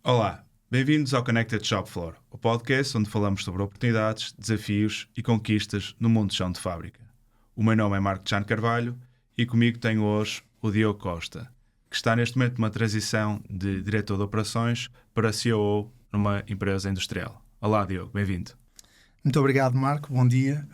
Olá, bem-vindos ao Connected Shop Floor, o podcast onde falamos sobre oportunidades, desafios e conquistas no mundo de chão de fábrica. O meu nome é Marco Jean Carvalho e comigo tenho hoje o Diogo Costa, que está neste momento numa transição de diretor de operações para COO numa empresa industrial. Olá, Diogo, bem-vindo. Muito obrigado, Marco, bom dia.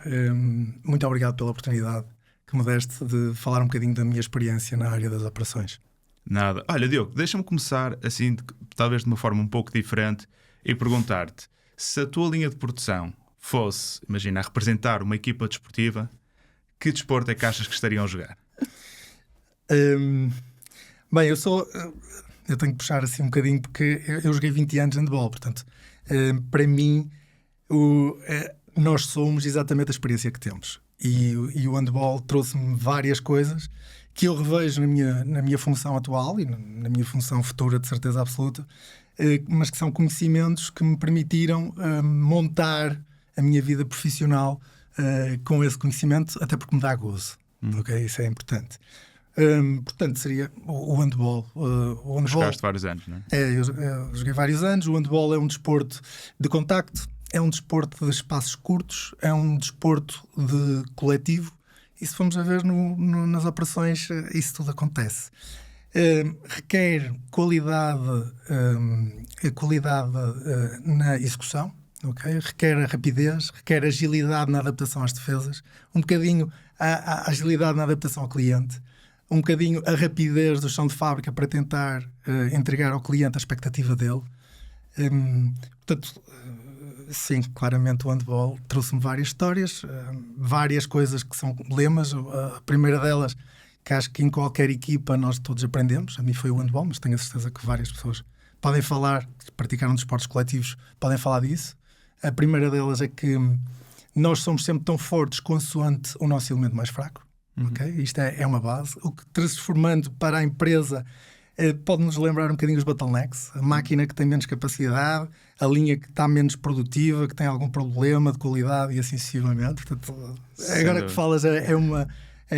Muito obrigado pela oportunidade que me deste de falar um bocadinho da minha experiência na área das operações. Nada. Olha, Diogo, deixa-me começar assim, talvez de uma forma um pouco diferente, e perguntar-te se a tua linha de produção fosse, imagina, a representar uma equipa desportiva, que desporto é que achas que estariam a jogar? Bem, eu tenho que puxar assim um bocadinho porque eu joguei 20 anos de handball, portanto, para mim, nós somos exatamente a experiência que temos. E o handball trouxe-me várias coisas que eu revejo na minha função atual e na minha função futura, de certeza absoluta, mas que são conhecimentos que me permitiram montar a minha vida profissional com esse conhecimento, até porque me dá gozo. Okay? Isso é importante. Portanto, seria o handball. O handball Jogaste vários anos, não é? Eu joguei vários anos. O handball é um desporto de contacto, é um desporto de espaços curtos, é um desporto de coletivo. E se formos a ver nas operações, isso tudo acontece. Requer qualidade na execução, okay? Requer rapidez, requer agilidade na adaptação às defesas, um bocadinho a agilidade na adaptação ao cliente, um bocadinho a rapidez do chão de fábrica para tentar entregar ao cliente a expectativa dele. Portanto, sim, claramente o handball trouxe-me várias histórias, várias coisas que são lemas. A primeira delas, que acho que em qualquer equipa nós todos aprendemos, a mim foi o handball, mas tenho a certeza que várias pessoas podem falar, que praticaram desportos coletivos, podem falar disso. A primeira delas é que nós somos sempre tão fortes consoante o nosso elemento mais fraco. Okay? Isto é uma base. O que, transformando para a empresa, pode-nos lembrar um bocadinho os bottlenecks. A máquina que tem menos capacidade, a linha que está menos produtiva, que tem algum problema de qualidade e assim sucessivamente. Portanto, agora que falas, é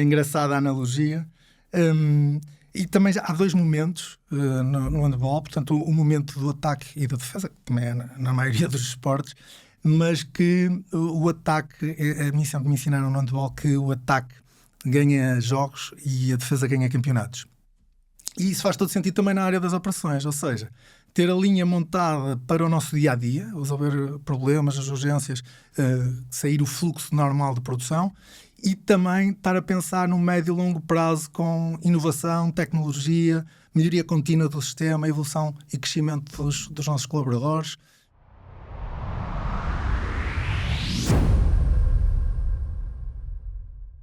engraçada a analogia. E também há dois momentos no handball. Portanto, o momento do ataque e da defesa, que também é na maioria dos esportes, mas que o ataque, a mim sempre me ensinaram no handball que o ataque ganha jogos e a defesa ganha campeonatos. E isso faz todo sentido também na área das operações, ou seja, ter a linha montada para o nosso dia-a-dia, resolver problemas, as urgências, sair o fluxo normal de produção, e também estar a pensar no médio e longo prazo com inovação, tecnologia, melhoria contínua do sistema, evolução e crescimento dos nossos colaboradores.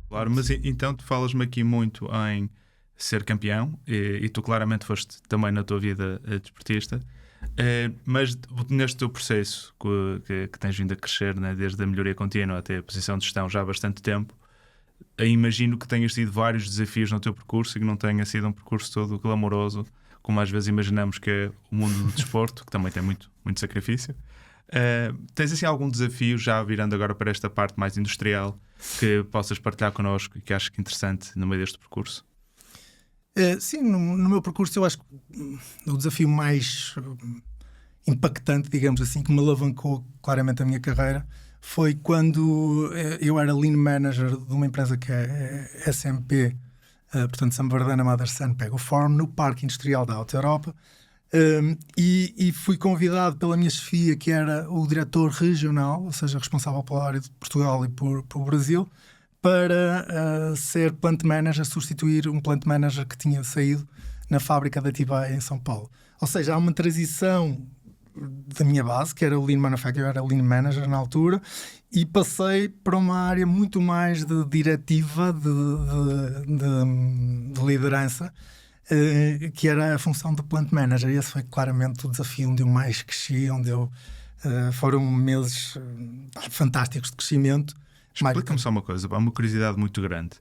Claro, mas então tu falas-me aqui muito em ser campeão e tu claramente foste também na tua vida desportista, mas neste teu processo que tens vindo a crescer, né, desde a melhoria contínua até a posição de gestão já há bastante tempo, imagino que tenhas tido vários desafios no teu percurso e que não tenha sido um percurso todo glamouroso, como às vezes imaginamos que é o mundo do desporto, que também tem muito, muito sacrifício. Tens assim algum desafio, já virando agora para esta parte mais industrial, que possas partilhar connosco e que acho que é interessante no meio deste percurso? Sim, no meu percurso eu acho que o desafio mais impactante, digamos assim, que me alavancou claramente a minha carreira foi quando eu era Lean Manager de uma empresa que é SMP, portanto Saint-Verdana Mother-Son Pegoform, no Parque Industrial da Alta Europa, e fui convidado pela minha chefia, que era o diretor regional, ou seja, responsável pela área de Portugal e por Brasil, para ser plant manager, substituir um plant manager que tinha saído na fábrica da Atibaia em São Paulo. Ou seja, há uma transição da minha base, que era o Lean Manufacturing, eu era Lean Manager na altura, e passei para uma área muito mais de diretiva, de liderança, que era a função de plant manager. E esse foi claramente o desafio onde eu mais cresci, onde foram meses fantásticos de crescimento. Explica-me só uma coisa, há uma curiosidade muito grande.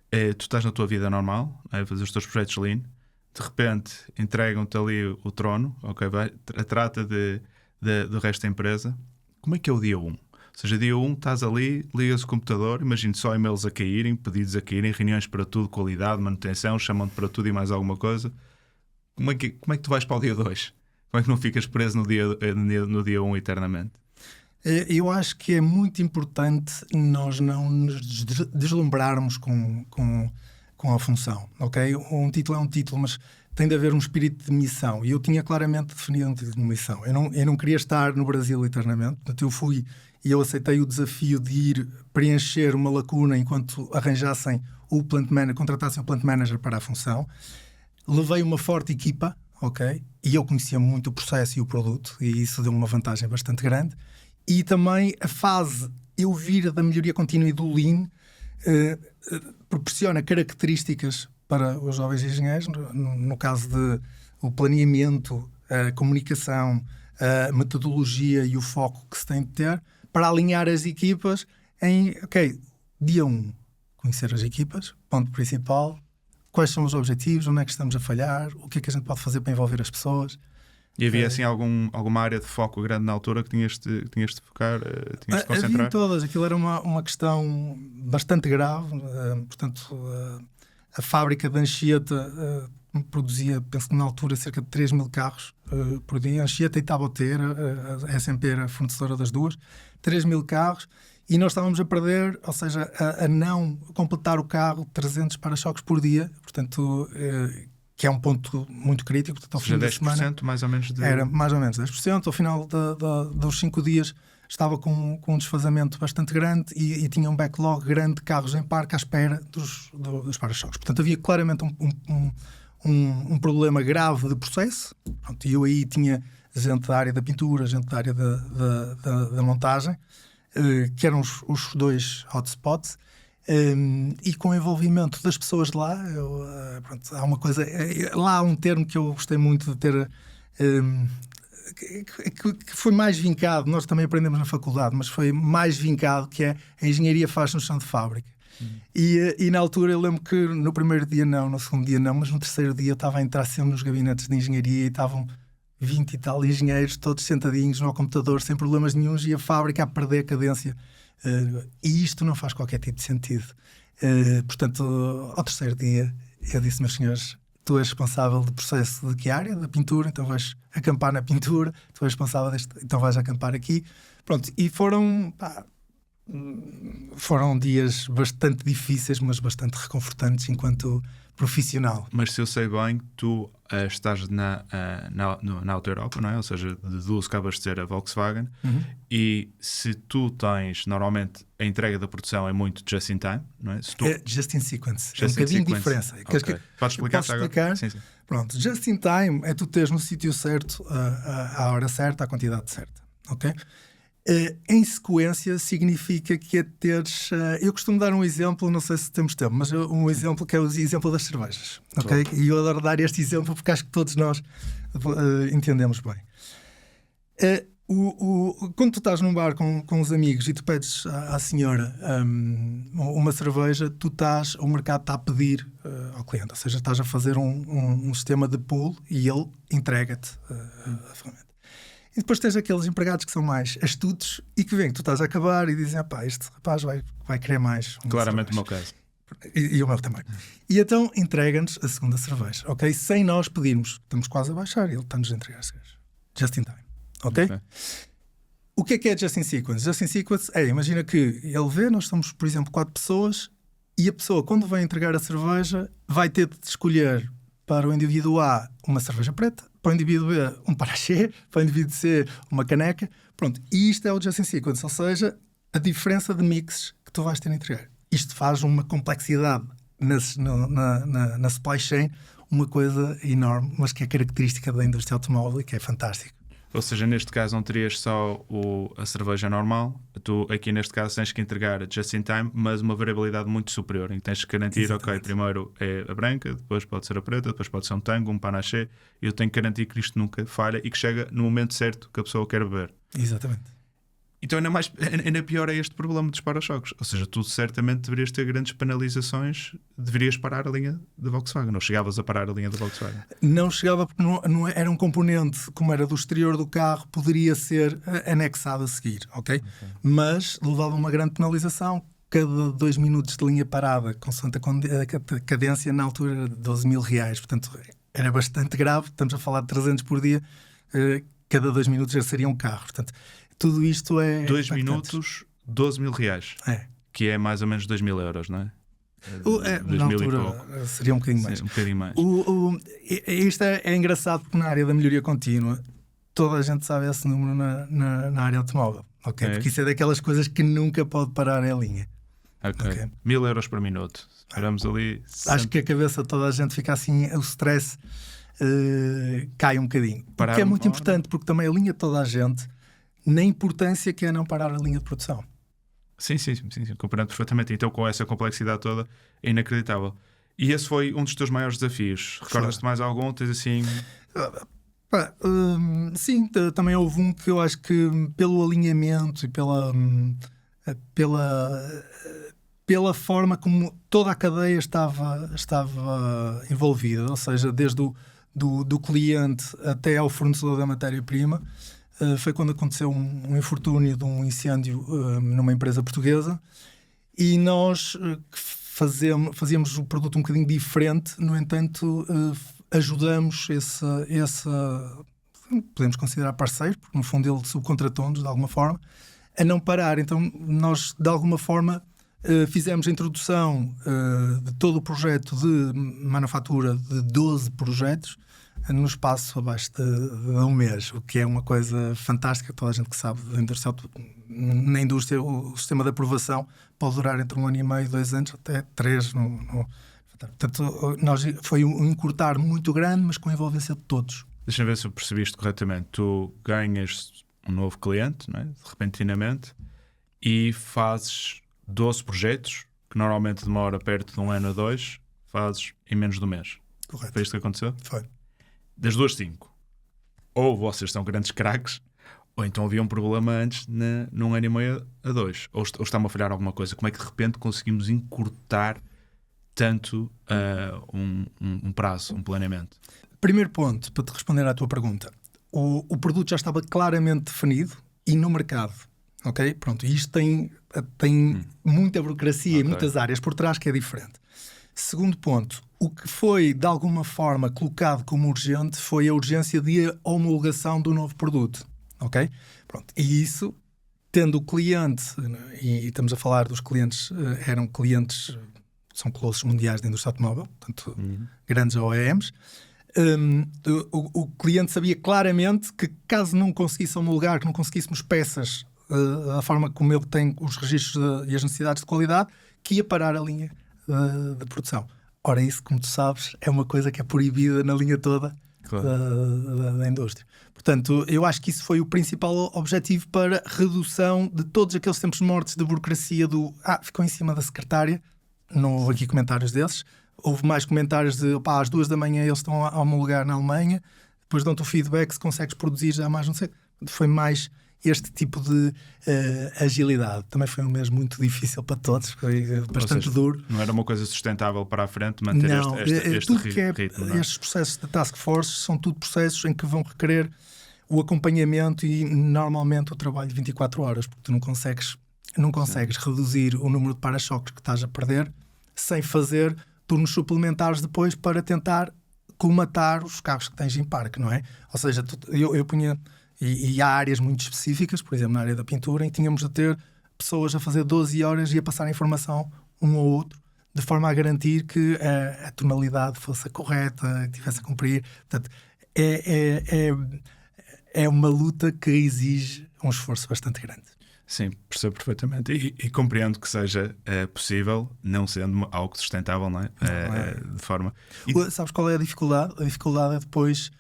Tu estás na tua vida normal, a fazer os teus projetos Lean, de repente entregam-te ali o trono, okay, trata do resto da empresa. Como é que é o dia 1? Ou seja, dia 1 estás ali, ligas o computador, imagino só e-mails a caírem, pedidos a caírem, reuniões para tudo, qualidade, manutenção, chamam-te para tudo e mais alguma coisa. Como é que tu vais para o dia 2? Como é que não ficas preso no dia 1 eternamente? Eu acho que é muito importante nós não nos deslumbrarmos com a função, ok? Um título é um título, mas tem de haver um espírito de missão. E eu tinha claramente definido um título de missão. Eu não queria estar no Brasil eternamente. Portanto, eu fui e eu aceitei o desafio de ir preencher uma lacuna enquanto arranjassem contratassem o plant manager para a função. Levei uma forte equipa, ok? E eu conhecia muito o processo e o produto, e isso deu uma vantagem bastante grande. E também a fase, eu vir da melhoria contínua e do Lean, proporciona características para os jovens engenheiros, no caso de o planeamento, a comunicação, a metodologia e o foco que se tem de ter, para alinhar as equipas em, ok, dia 1, conhecer as equipas, ponto principal, quais são os objetivos, onde é que estamos a falhar, o que é que a gente pode fazer para envolver as pessoas. E havia assim alguma área de foco grande na altura que tinhas de focar, tinhas de concentrar? Havia em todas, aquilo era uma questão bastante grave, portanto a fábrica de Anchieta produzia, penso que na altura, cerca de 3 mil carros por dia. Anchieta e Taboteira, a SMP era a fornecedora das duas, 3 mil carros, e nós estávamos a perder, ou seja, a não completar o carro 300 para-choques por dia, portanto, que é um ponto muito crítico. Portanto, ao fim da semana, mais ou menos? Era mais ou menos 10%. Ao final dos 5 dias estava com um desfazamento bastante grande e tinha um backlog grande de carros em parque à espera dos para-choques. Portanto, havia claramente um problema grave de processo. Pronto, e eu aí tinha gente da área da pintura, gente da área da montagem, que eram os dois hotspots, e com o envolvimento das pessoas de lá. Pronto, há uma coisa, lá há um termo que eu gostei muito de ter, que foi mais vincado, nós também aprendemos na faculdade, mas foi mais vincado, que é a engenharia faz no chão de fábrica. E na altura eu lembro que no primeiro dia não, no segundo dia não, mas no terceiro dia eu estava a entrar sempre nos gabinetes de engenharia e estavam 20 e tal engenheiros, todos sentadinhos no computador, sem problemas nenhuns, e a fábrica a perder a cadência. E isto não faz qualquer tipo de sentido. Portanto, ao terceiro dia eu disse, meus senhores, tu és responsável do processo de que área? Da pintura, então vais acampar na pintura, tu és responsável deste, então vais acampar aqui. Pronto, e foram dias bastante difíceis, mas bastante reconfortantes enquanto profissional. Mas se eu sei bem, tu estás na Auto Europa, não é? Ou seja, deduzo que acabas de ser a Volkswagen, e se tu tens, normalmente, a entrega da produção é muito just in time, não é? É just in sequence. É um bocadinho de diferença. Okay. Podes explicar? Posso explicar? Sim, sim. Pronto, just in time é tu teres no sítio certo, à hora certa, à quantidade certa. Ok? Em sequência significa que é teres... eu costumo dar um exemplo, não sei se temos tempo, mas um exemplo que é o exemplo das cervejas. Okay? E eu adoro dar este exemplo porque acho que todos nós entendemos bem. Quando tu estás num bar com os amigos e tu pedes à senhora uma cerveja, o mercado está a pedir ao cliente, ou seja, estás a fazer um sistema de pool e ele entrega-te a ferramenta. E depois tens aqueles empregados que são mais astutos e que vêm que tu estás a acabar e dizem, este rapaz vai querer mais. Claramente o meu caso. E o meu também. E então entrega-nos a segunda cerveja, ok? Sem nós pedirmos. Estamos quase a baixar e ele está-nos a entregar as cervejas. Just in time, ok? O que é Just in Sequence? Just in Sequence imagina que ele vê, nós somos, por exemplo, 4 pessoas e a pessoa, quando vai entregar a cerveja, vai ter de escolher para o indivíduo A uma cerveja preta, para o indivíduo B um paraxé, para o indivíduo C uma caneca. Pronto, e isto é o Just in Sequence, ou seja, a diferença de mixes que tu vais ter a entregar. Isto faz uma complexidade na supply chain, uma coisa enorme, mas que é característica da indústria automóvel e que é fantástico. Ou seja, neste caso não terias só a cerveja normal, tu aqui neste caso tens que entregar just in time, mas uma variabilidade muito superior, em que tens que garantir, ok, primeiro é a branca, depois pode ser a preta, depois pode ser um tango, um panaché, e eu tenho que garantir que isto nunca falha e que chega no momento certo que a pessoa quer beber. Exatamente. Então ainda pior é este problema dos para-choques. Ou seja, tu certamente deverias ter grandes penalizações, deverias parar a linha da Volkswagen. Não chegavas a parar a linha da Volkswagen? Não chegava porque não era um componente, como era do exterior do carro, poderia ser anexado a seguir, ok? Mas levava uma grande penalização. Cada 2 minutos de linha parada, consoante a cadência, na altura era R$12.000. Portanto, era bastante grave. Estamos a falar de 300 por dia. cada 2 minutos já seria um carro. Portanto, tudo isto é 2 impactante. minutos, 12 mil reais. Que é mais ou menos 2 mil euros, não é? Na altura seria um bocadinho mais. Sim, um bocadinho mais. Isto é engraçado porque na área da melhoria contínua toda a gente sabe esse número na área automóvel. Okay? Porque isso é daquelas coisas que nunca pode parar em linha. Okay. 1000 euros por minuto. Esperamos ali. Acho que a cabeça de toda a gente fica assim, o stress cai um bocadinho. O que é muito importante, porque também alinha toda a gente na importância que é não parar a linha de produção. Sim, compreendo perfeitamente. Então, com essa complexidade toda, é inacreditável. E esse foi um dos teus maiores desafios. Recordas-te mais algum? Tens assim. Sim, também houve um que eu acho que pelo alinhamento e pela forma como toda a cadeia estava envolvida, ou seja, desde do cliente até ao fornecedor da matéria-prima. Foi quando aconteceu um infortúnio de um incêndio numa empresa portuguesa e nós fazíamos o produto um bocadinho diferente, no entanto ajudamos podemos considerar parceiro, porque no fundo ele subcontratou-nos de alguma forma, a não parar. Então nós de alguma forma fizemos a introdução de todo o projeto de manufatura de 12 projetos no espaço abaixo de um mês, o que é uma coisa fantástica. Toda a gente que sabe na indústria o sistema de aprovação pode durar entre 1 ano e meio, 2 anos, até 3. Portanto, foi um encurtar muito grande, mas com a envolvência de todos. Deixa-me ver se eu percebi isto corretamente. Tu ganhas um novo cliente, não é? Repentinamente, e fazes 12 projetos, que normalmente demora perto de 1 ano a 2, fazes em menos de um mês. Correto. Foi isto que aconteceu? Foi. Das 5, ou vocês são grandes craques, ou então havia um problema antes num ano e meio a 2, ou está-me a falhar alguma coisa. Como é que de repente conseguimos encurtar tanto um prazo, um planeamento? Primeiro ponto, para te responder à tua pergunta, o produto já estava claramente definido e no mercado. Ok? Pronto, isto tem muita burocracia e muitas áreas por trás que é diferente. Segundo ponto, o que foi de alguma forma colocado como urgente foi a urgência de homologação do novo produto. Ok? Pronto, e isso, tendo o cliente, e estamos a falar dos clientes, eram clientes, são colossos mundiais da indústria automóvel, portanto, grandes OEMs, o cliente sabia claramente que caso não conseguisse homologar, que não conseguíssemos peças da forma como ele tem os registros e as necessidades de qualidade, que ia parar a linha de produção. Ora, isso, como tu sabes, é uma coisa que é proibida na linha toda da indústria. Portanto, eu acho que isso foi o principal objetivo para redução de todos aqueles tempos mortos de burocracia ficou em cima da secretária. Não houve aqui comentários desses. Houve mais comentários de às 2 da manhã eles estão a homologar na Alemanha, depois dão-te o feedback se consegues produzir já mais, não sei. Foi mais este tipo de agilidade. Também foi um mês muito difícil para todos, foi bastante duro. Não era uma coisa sustentável para a frente manter este ritmo, não é? Estes processos da Task Force são tudo processos em que vão requerer o acompanhamento e normalmente o trabalho de 24 horas, porque tu não consegues reduzir o número de para-choques que estás a perder sem fazer turnos suplementares depois para tentar colmatar os carros que tens em parque, não é? Ou seja, eu punha... E há áreas muito específicas, por exemplo, na área da pintura, em que tínhamos de ter pessoas a fazer 12 horas e a passar a informação um ao outro, de forma a garantir que a tonalidade fosse a correta, que tivesse a cumprir. Portanto, é uma luta que exige um esforço bastante grande. Sim, percebo perfeitamente. E compreendo que seja possível, não sendo algo sustentável, não é? De forma... Sabes qual é a dificuldade? A dificuldade é depois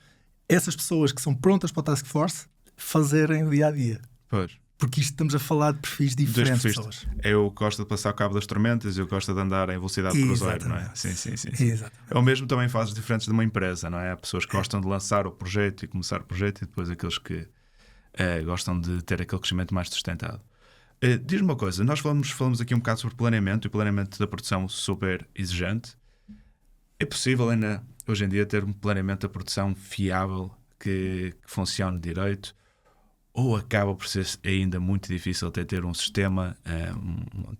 essas pessoas que são prontas para a Task Force fazerem o dia-a-dia. Pois. Porque isto estamos a falar de perfis diferentes de pessoas. Eu gosto de passar o cabo das tormentas, eu gosto de andar em velocidade de cruzeiro, não é? Sim. É o mesmo também em fases diferentes de uma empresa, não é? Há pessoas que gostam de lançar o projeto e começar o projeto, e depois aqueles que gostam de ter aquele crescimento mais sustentado. Diz-me uma coisa, nós falamos aqui um bocado sobre planeamento, e o planeamento da produção super exigente. É possível ainda hoje em dia ter um planeamento da produção fiável que funcione direito, ou acaba por ser ainda muito difícil até ter um sistema,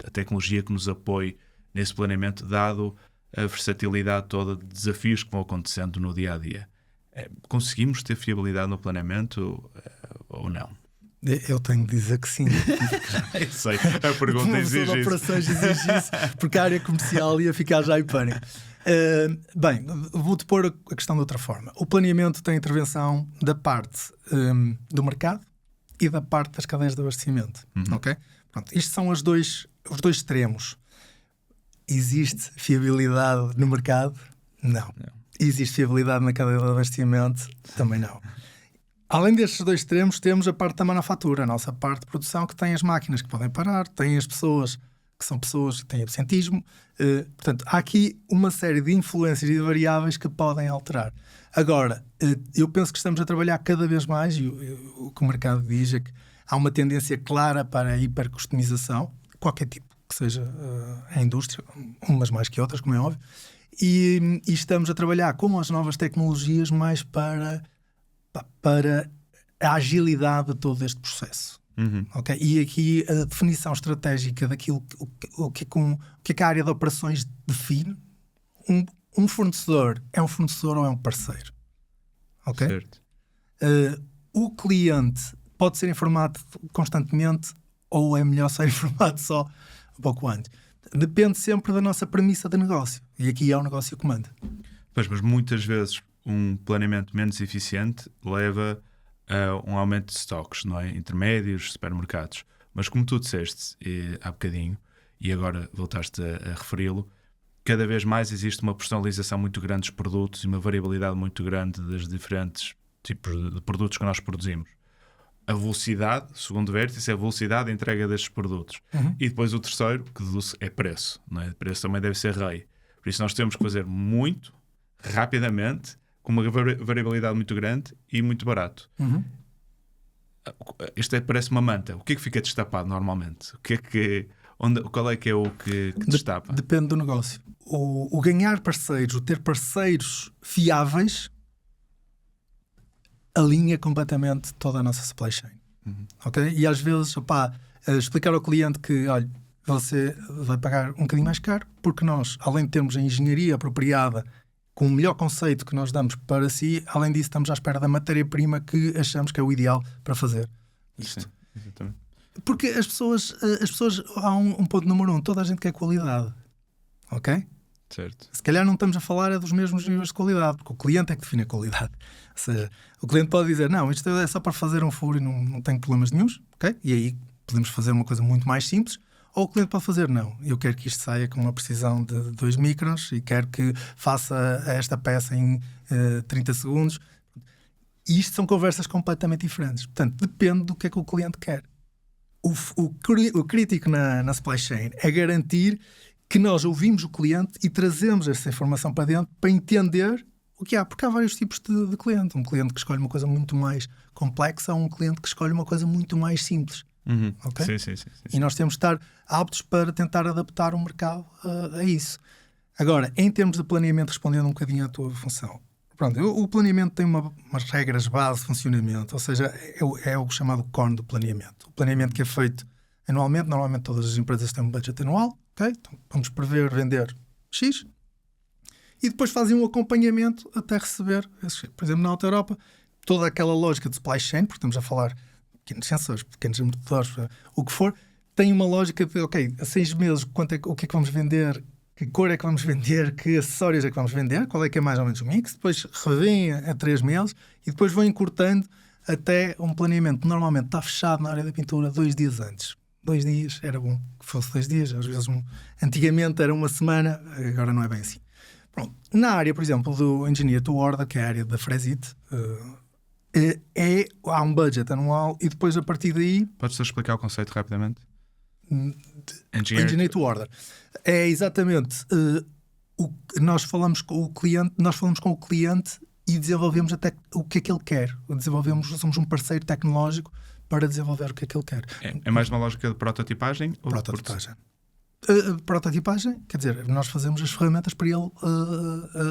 a tecnologia que nos apoie nesse planeamento, dado a versatilidade toda de desafios que vão acontecendo no dia-a-dia? conseguimos ter fiabilidade no planeamento ou não? Eu tenho de dizer que sim. Eu sei, a pergunta exige de isso. operações exige isso, porque a área comercial ia ficar já em pânico. Bem, vou-te pôr a questão de outra forma. O planeamento tem intervenção da parte do mercado e da parte das cadeias de abastecimento. Ok? Pronto, isto são os dois extremos. Existe fiabilidade no mercado? Não. Existe fiabilidade na cadeia de abastecimento? Também não. Além destes dois extremos, temos a parte da manufatura, a nossa parte de produção, que tem as máquinas que podem parar, tem as pessoas que são pessoas que têm absentismo. Portanto, há aqui uma série de influências e de variáveis que podem alterar. Agora, eu penso que estamos a trabalhar cada vez mais, e o que o mercado diz é que há uma tendência clara para a hipercustomização, qualquer tipo que seja a indústria, umas mais que outras, como é óbvio, e estamos a trabalhar com as novas tecnologias mais para a agilidade de todo este processo. Okay? E aqui a definição estratégica daquilo o que é que a área de operações define. Um fornecedor é um fornecedor ou é um parceiro? Okay? Certo. O cliente pode ser informado constantemente ou é melhor ser informado só um pouco antes? Depende sempre da nossa premissa de negócio. E aqui é o negócio que manda. Pois, mas muitas vezes um planeamento menos eficiente leva a um aumento de estoques, não é? Intermédios, supermercados. Mas como tu disseste há bocadinho, e agora voltaste a referi-lo, cada vez mais existe uma personalização muito grande dos produtos e uma variabilidade muito grande dos diferentes tipos de produtos que nós produzimos. A velocidade, segundo vértice, é a velocidade de entrega destes produtos. E depois o terceiro, que deduz, é preço. Não é? Preço também deve ser rei. Por isso nós temos que fazer muito, rapidamente, com uma variabilidade muito grande e muito barato. Isto parece uma manta. O que é que fica destapado normalmente? Qual é que é o que destapa? Depende do negócio. O ganhar parceiros, o ter parceiros fiáveis, alinha completamente toda a nossa supply chain. Okay? E às vezes, explicar ao cliente que, olha, você vai pagar um bocadinho mais caro, porque nós, além de termos a engenharia apropriada com o melhor conceito que nós damos para si, além disso estamos à espera da matéria-prima que achamos que é o ideal para fazer isto. Sim, exatamente. Porque as pessoas há um ponto número 1, toda a gente quer qualidade. Ok? Certo. Se calhar não estamos a falar dos mesmos níveis de qualidade, porque o cliente é que define a qualidade. Ou seja, o cliente pode dizer, não, isto é só para fazer um furo e não tem problemas nenhuns, ok? E aí podemos fazer uma coisa muito mais simples. Ou o cliente pode fazer, não, eu quero que isto saia com uma precisão de 2 microns e quero que faça esta peça em 30 segundos. E isto são conversas completamente diferentes. Portanto, depende do que é que o cliente quer. O crítico na supply chain é garantir que nós ouvimos o cliente e trazemos essa informação para dentro para entender o que há. Porque há vários tipos de cliente. Um cliente que escolhe uma coisa muito mais complexa ou um cliente que escolhe uma coisa muito mais simples. Okay? Sim. E nós temos de estar aptos para tentar adaptar o mercado a isso. Agora, em termos de planeamento, respondendo um bocadinho à tua função, pronto, o planeamento tem umas regras base de funcionamento, ou seja, é o chamado core do planeamento. O planeamento que é feito anualmente, normalmente todas as empresas têm um budget anual, okay? Então, vamos prever vender X e depois fazem um acompanhamento até receber, por exemplo, na Alta Europa, toda aquela lógica de supply chain, porque estamos a falar pequenos sensores, pequenos motores, o que for, tem uma lógica de, ok, a 6 meses o que é que vamos vender, que cor é que vamos vender, que acessórios é que vamos vender, qual é que é mais ou menos o mix, depois revêem a 3 meses e depois vão encurtando até um planeamento que normalmente está fechado na área da pintura 2 dias antes. 2 dias era bom que fosse 2 dias, às vezes antigamente era uma semana, agora não é bem assim. Pronto. Na área, por exemplo, do Engineer to Order, que é a área da Fresite, há um budget anual e depois a partir daí... Podes-te explicar o conceito rapidamente? Engineer to Order. É exatamente nós falamos com o cliente e desenvolvemos até o que é que ele quer. Somos um parceiro tecnológico para desenvolver o que é que ele quer. É mais uma lógica de prototipagem? Prototipagem, quer dizer, nós fazemos as ferramentas para ele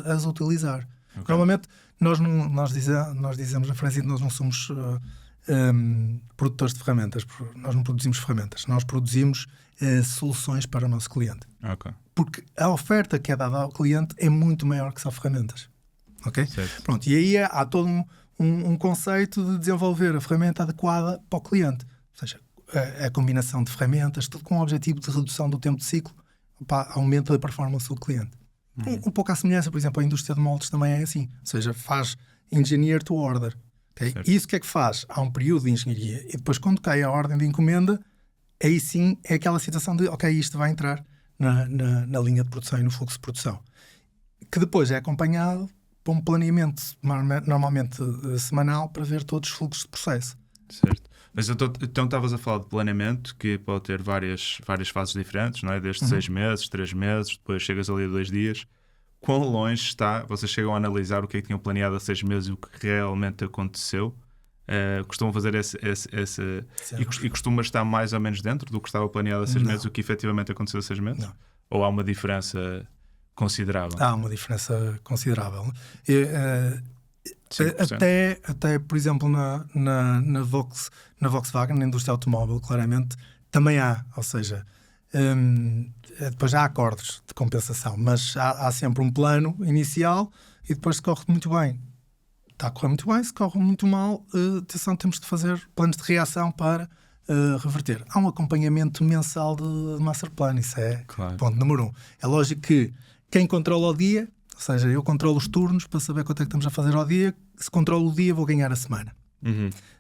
as utilizar. Okay. Normalmente nós dizemos na Fresite, nós não somos produtores de ferramentas, nós não produzimos ferramentas, nós produzimos soluções para o nosso cliente. Okay. Porque a oferta que é dada ao cliente é muito maior que só ferramentas. ok? Certo. Pronto, e aí há todo um conceito de desenvolver a ferramenta adequada para o cliente. Ou seja, a combinação de ferramentas, tudo com o objetivo de redução do tempo de ciclo para aumento da performance do cliente. Um pouco à semelhança, por exemplo, a indústria de moldes também é assim. Ou seja, faz engineer to order. Okay? Isso que é que faz? Há um período de engenharia e depois quando cai a ordem de encomenda, aí sim é aquela situação de ok, isto vai entrar na linha de produção e no fluxo de produção. Que depois é acompanhado por um planeamento normalmente semanal para ver todos os fluxos de processo. Certo. Mas então estavas a falar de planeamento que pode ter várias fases diferentes, não é? Desde 6 meses, 3 meses, depois chegas ali a 2 dias. Quão longe está? Vocês chegam a analisar o que é que tinham planeado há 6 meses e o que realmente aconteceu? Costumam fazer esse e costuma estar mais ou menos dentro do que estava planeado há 6 meses, o que efetivamente aconteceu há 6 meses? Não. Ou há uma diferença considerável? Há uma diferença considerável. Até, por exemplo, na Volkswagen, na indústria automóvel, claramente, também há. Ou seja, depois já há acordos de compensação, mas há sempre um plano inicial e depois se corre muito bem. Está a correr muito bem, se corre muito mal, atenção, temos de fazer planos de reação para reverter. Há um acompanhamento mensal de master plan, isso é ponto número 1. É lógico que quem controla o dia, ou seja, eu controlo os turnos para saber quanto é que estamos a fazer ao dia. Se controlo o dia, vou ganhar a semana.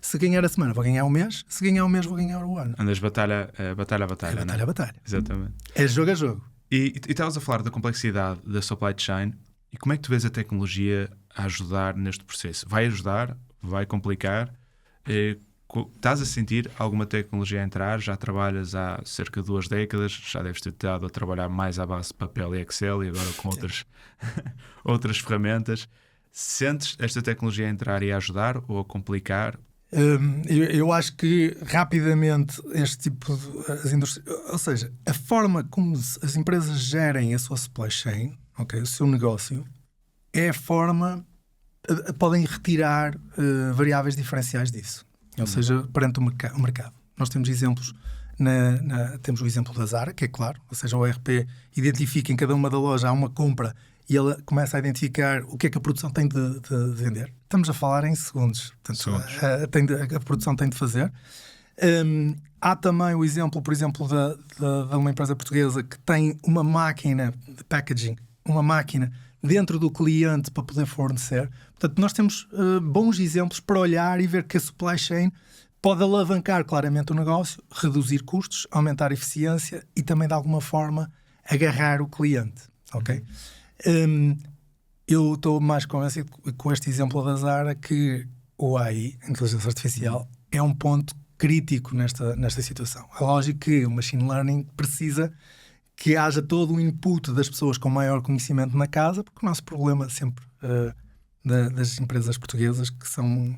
Se ganhar a semana, vou ganhar o mês. Se ganhar o mês, vou ganhar o ano. Andas batalha a batalha. É batalha a batalha. Exatamente. É jogo a jogo. E estavas a falar da complexidade da supply chain. E como é que tu vês a tecnologia a ajudar neste processo? Vai ajudar? Vai complicar? Estás a sentir alguma tecnologia a entrar? Já trabalhas há cerca de 2 décadas, já deves ter estado a trabalhar mais à base de papel e Excel e agora com outras ferramentas. Sentes esta tecnologia a entrar e a ajudar ou a complicar? Eu acho que rapidamente este tipo de indústrias, ou seja, a forma como as empresas gerem a sua supply chain, okay, o seu negócio, é a forma, podem retirar variáveis diferenciais disso. Ou seja, perante o mercado. Nós temos exemplos, temos o exemplo da Zara, que é claro, ou seja, o ERP identifica em cada uma da loja, há uma compra e ela começa a identificar o que é que a produção tem de vender. Estamos a falar em segundos. Portanto, a produção tem de fazer. Há também o exemplo, por exemplo, de uma empresa portuguesa que tem uma máquina de packaging, uma máquina dentro do cliente para poder fornecer. Portanto, nós temos bons exemplos para olhar e ver que a supply chain pode alavancar claramente o negócio, reduzir custos, aumentar a eficiência e também, de alguma forma, agarrar o cliente. Ok? Eu estou mais convencido com este exemplo da Zara que o AI, a inteligência artificial, é um ponto crítico nesta situação. É lógico que o machine learning precisa que haja todo o input das pessoas com maior conhecimento na casa, porque o nosso problema sempre das empresas portuguesas, que são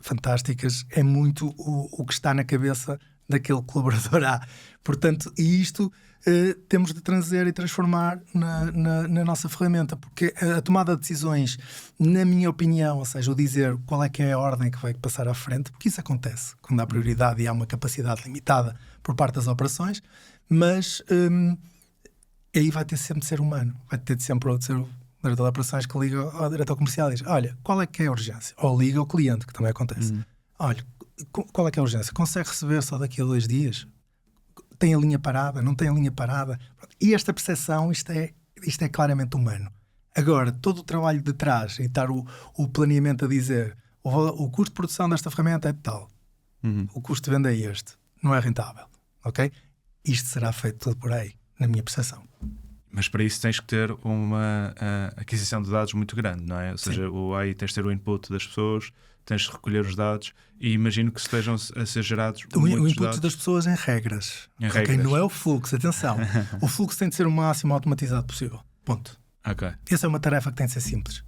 fantásticas, é muito o que está na cabeça daquele colaborador A. Portanto, e isto temos de trazer e transformar na nossa ferramenta, porque a tomada de decisões, na minha opinião, ou seja, o dizer qual é que é a ordem que vai passar à frente, porque isso acontece quando há prioridade e há uma capacidade limitada por parte das operações, mas aí vai ter sempre de ser humano, vai ter de sempre de ser o diretor de operações que liga ao diretor comercial e diz: olha, qual é que é a urgência? Ou liga ao cliente, que também acontece. Olha, qual é que é a urgência? Consegue receber só daqui a 2 dias? Tem a linha parada? Não tem a linha parada? E esta percepção, isto é claramente humano. Agora, todo o trabalho de trás e estar o planeamento a dizer o custo de produção desta ferramenta é tal, o custo de venda é este, não é rentável, ok? Isto será feito tudo por aí, na minha percepção. Mas para isso tens que ter uma aquisição de dados muito grande, não é? Ou seja, aí tens de ter o input das pessoas, tens de recolher os dados e imagino que estejam a ser gerados o input dados. Das pessoas em regras. Okay? Não é o fluxo, atenção. O fluxo tem de ser o máximo automatizado possível. Ponto. Okay. Essa é uma tarefa que tem de ser simples.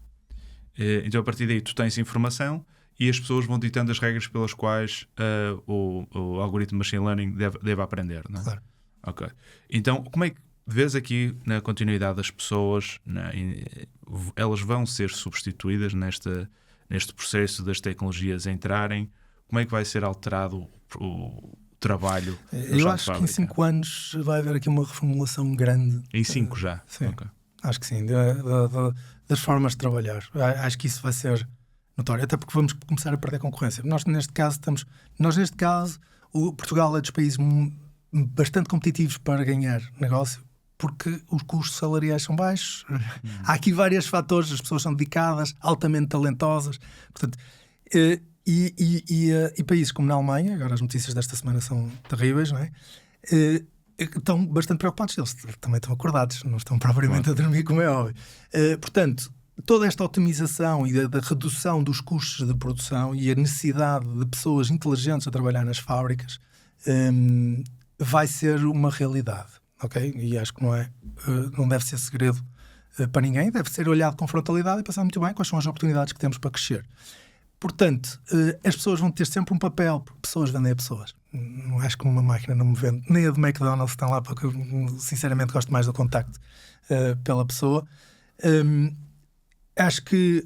Então a partir daí tu tens informação e as pessoas vão ditando as regras pelas quais o algoritmo de machine learning deve aprender, não é? Claro. Ok. Então como é que vês aqui na continuidade das pessoas, elas vão ser substituídas neste processo das tecnologias entrarem? Como é que vai ser alterado o trabalho? Eu acho que em 5 anos vai haver aqui uma reformulação grande. Em 5 já? Sim. Okay. Acho que sim. Da das formas de trabalhar. Acho que isso vai ser notório, até porque vamos começar a perder concorrência. Nós neste caso, o Portugal é dos países bastante competitivos para ganhar negócio, porque os custos salariais são baixos. Há aqui vários fatores, as pessoas são dedicadas, altamente talentosas. Portanto, e países como na Alemanha, agora as notícias desta semana são terríveis, não é? Estão bastante preocupados. Eles também estão acordados, não estão propriamente a dormir, como é óbvio. Portanto, toda esta otimização e da redução dos custos de produção e a necessidade de pessoas inteligentes a trabalhar nas fábricas vai ser uma realidade, ok? E acho que não deve ser segredo para ninguém, deve ser olhado com frontalidade e pensar muito bem quais são as oportunidades que temos para crescer. Portanto, as pessoas vão ter sempre um papel, porque pessoas vendem a pessoas. Não acho que uma máquina não me vende, nem a de McDonald's estão lá, porque eu sinceramente gosto mais do contacto pela pessoa. Acho que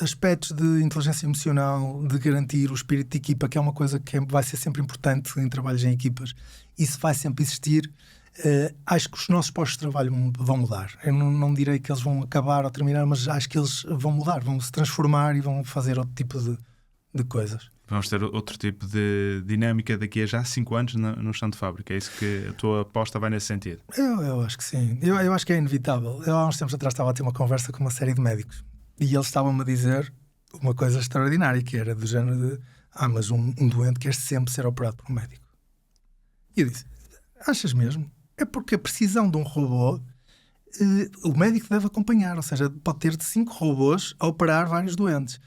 aspectos de inteligência emocional, de garantir o espírito de equipa, que é uma coisa que vai ser sempre importante em trabalhos em equipas, isso vai sempre existir. Acho que os nossos postos de trabalho vão mudar. Eu não direi que eles vão acabar ou terminar, mas acho que eles vão mudar, vão se transformar e vão fazer outro tipo de coisas. Vamos ter outro tipo de dinâmica daqui a já 5 anos no chão de fábrica. É isso que a tua aposta vai nesse sentido? Eu acho que sim. Eu acho que é inevitável. Eu há uns tempos atrás estava a ter uma conversa com uma série de médicos e eles estavam-me a dizer uma coisa extraordinária, que era do género de mas um doente quer sempre ser operado por um médico. E eu disse, achas mesmo? É porque a precisão de um robô o médico deve acompanhar, ou seja, pode ter de 5 robôs a operar vários doentes.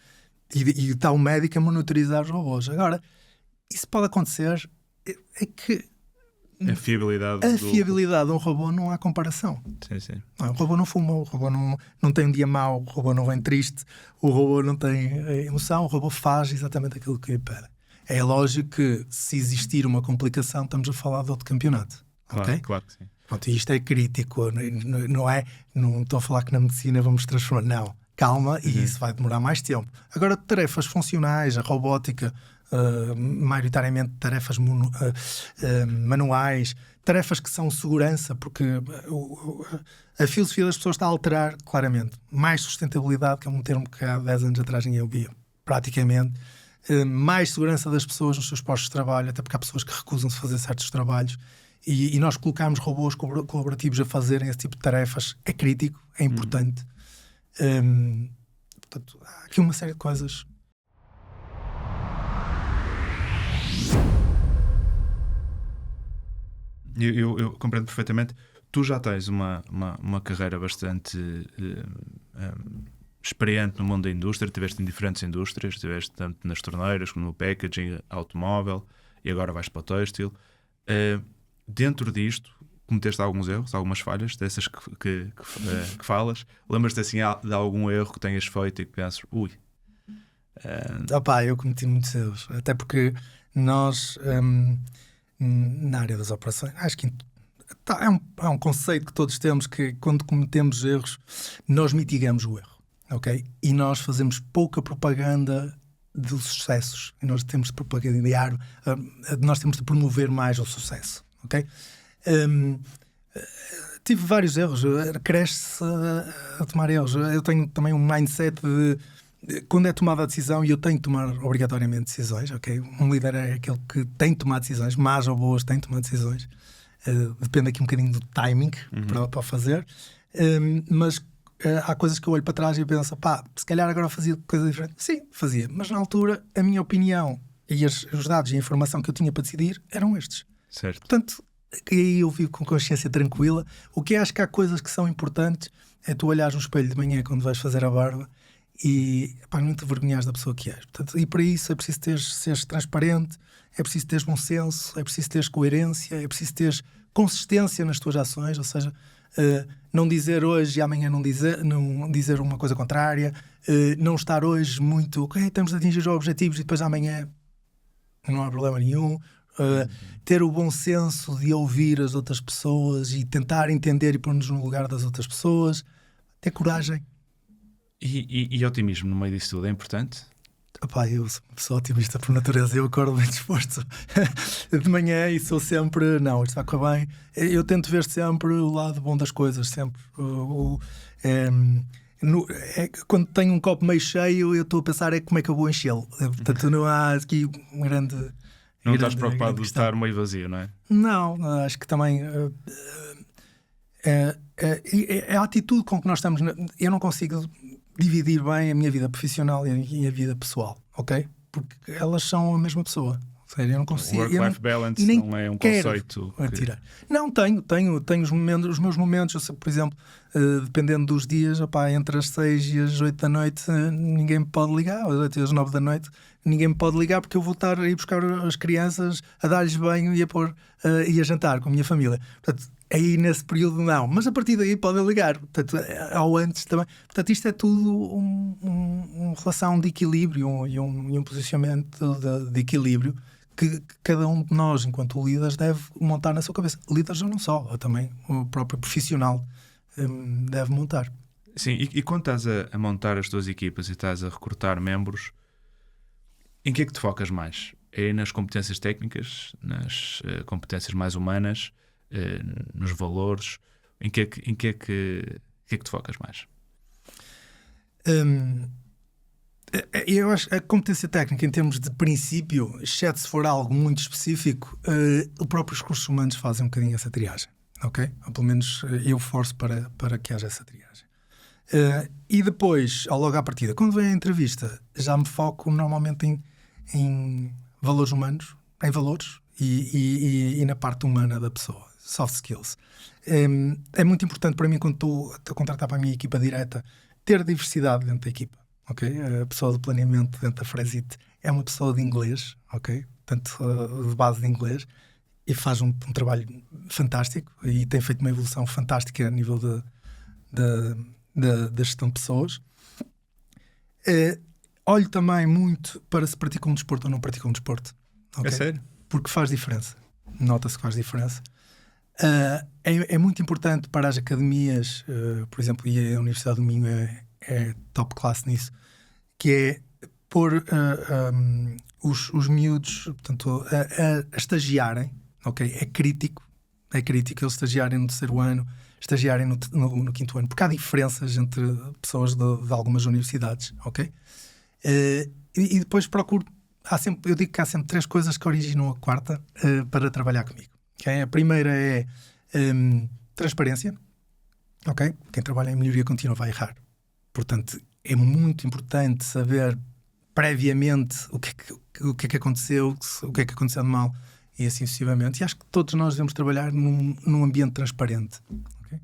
E está o médico a monitorizar os robôs. Agora, isso pode acontecer, é que a fiabilidade de um robô não há comparação. Sim. Não, o robô não fuma, o robô não tem um dia mau, o robô não vem triste, o robô não tem emoção, o robô faz exatamente aquilo que lhe pede. É lógico que se existir uma complicação, estamos a falar de outro campeonato. Claro que sim. Pronto, isto é crítico, não estou a falar que na medicina vamos transformar, não. Calma, e isso vai demorar mais tempo. Agora, tarefas funcionais, a robótica, maioritariamente tarefas manuais, tarefas que são segurança, porque a filosofia das pessoas está a alterar claramente. Mais sustentabilidade, que é um termo que há 10 anos atrás ninguém ouvia, praticamente. Mais segurança das pessoas nos seus postos de trabalho, até porque há pessoas que recusam-se a fazer certos trabalhos. E nós colocarmos robôs colaborativos a fazerem esse tipo de tarefas é crítico, é importante. Portanto, há aqui uma série de coisas. Eu compreendo perfeitamente. Tu já tens uma carreira bastante experiente no mundo da indústria. Estiveste em diferentes indústrias, estiveste tanto nas torneiras como no packaging, automóvel, e agora vais para o têxtil. Dentro disto, cometeste alguns erros, algumas falhas, dessas que falas. Lembras-te assim de algum erro que tenhas feito e que pensas, eu cometi muitos erros, até porque nós, na área das operações, acho que é um conceito que todos temos, que quando cometemos erros, nós mitigamos o erro, ok? E nós fazemos pouca propaganda dos sucessos, e nós temos de propagandar, nós temos de promover mais o sucesso. Okay? Tive vários erros, cresce-se a tomar erros. Eu tenho também um mindset de quando é tomada a decisão, e eu tenho que tomar obrigatoriamente decisões, okay? Um líder é aquele que tem de tomar decisões, más ou boas, tem de tomar decisões. Depende aqui um bocadinho do timing para fazer, mas há coisas que eu olho para trás e penso, se calhar agora fazia coisa diferente. Sim, fazia, mas na altura a minha opinião e os dados e a informação que eu tinha para decidir eram estes. Certo. Portanto, aí eu vivo com consciência tranquila. O que acho que há coisas que são importantes é tu olhares no espelho de manhã quando vais fazer a barba e não te vergonhares da pessoa que és. Portanto, e para isso é preciso seres transparente, é preciso teres bom senso, é preciso teres coerência, é preciso teres consistência nas tuas ações, ou seja, não dizer hoje e amanhã não dizer uma coisa contrária, não estar hoje muito, ok, temos de atingir os objetivos e depois amanhã não há problema nenhum. Ter o bom senso de ouvir as outras pessoas e tentar entender e pôr-nos no lugar das outras pessoas, ter coragem. E otimismo no meio disso tudo é importante? Eu sou uma pessoa otimista por natureza, eu acordo bem disposto de manhã e sou sempre, isto vai correr bem. Eu tento ver sempre o lado bom das coisas, sempre. Quando tenho um copo meio cheio, eu estou a pensar como é que eu vou enchê-lo. Portanto, não há aqui um grande... Não estás preocupado de estar meio vazio, não é? Não, acho que também é a atitude com que nós estamos. Eu não consigo dividir bem a minha vida profissional e a vida pessoal, ok? Porque elas são a mesma pessoa. Ou seja, eu não consigo. Work-life balance não é um conceito. Tirar. Não, tenho os meus momentos. Por exemplo, dependendo dos dias, entre as 6 e as 8 da noite, ninguém me pode ligar, às 8 e às 9 da noite. Ninguém me pode ligar porque eu vou estar a ir buscar as crianças, a dar-lhes banho e a jantar com a minha família. Portanto, aí nesse período não. Mas a partir daí podem ligar. Portanto, ao antes também. Portanto, isto é tudo uma relação de equilíbrio e um posicionamento de equilíbrio que cada um de nós, enquanto líderes, deve montar na sua cabeça. Líderes ou não só, também o próprio profissional deve montar. Sim, e quando estás a montar as tuas equipas e estás a recrutar membros, em que é que te focas mais? É nas competências técnicas, nas competências mais humanas, nos valores? Em que é que te focas mais? Eu acho que a competência técnica, em termos de princípio, exceto se for algo muito específico, os próprios recursos humanos fazem um bocadinho essa triagem, ok? Ou pelo menos eu forço para que haja essa triagem. E depois, logo à partida, quando vem a entrevista, já me foco normalmente em valores humanos, em valores e na parte humana da pessoa, soft skills. É muito importante para mim, quando estou a contratar para a minha equipa direta, ter diversidade dentro da equipa. Okay? A pessoa do planeamento dentro da Fresite é uma pessoa de inglês, okay? Portanto, de base de inglês, e faz um trabalho fantástico e tem feito uma evolução fantástica a nível da gestão de pessoas. Olho também muito para se pratica um desporto ou não pratica um desporto. Okay? É sério? Porque faz diferença. Nota-se que faz diferença. É muito importante para as academias, por exemplo, e a Universidade do Minho é top class nisso, que é pôr os miúdos, portanto, a estagiarem, ok? É crítico eles estagiarem no 3º ano, estagiarem no 5º ano, porque há diferenças entre pessoas de algumas universidades, ok? E depois eu digo que há sempre 3 coisas que originam a 4ª para trabalhar comigo. Okay? A primeira é transparência, ok? Quem trabalha em melhoria contínua vai errar. Portanto, é muito importante saber previamente o que é que aconteceu, o que é que aconteceu de mal e assim sucessivamente. E acho que todos nós devemos trabalhar num ambiente transparente. Okay?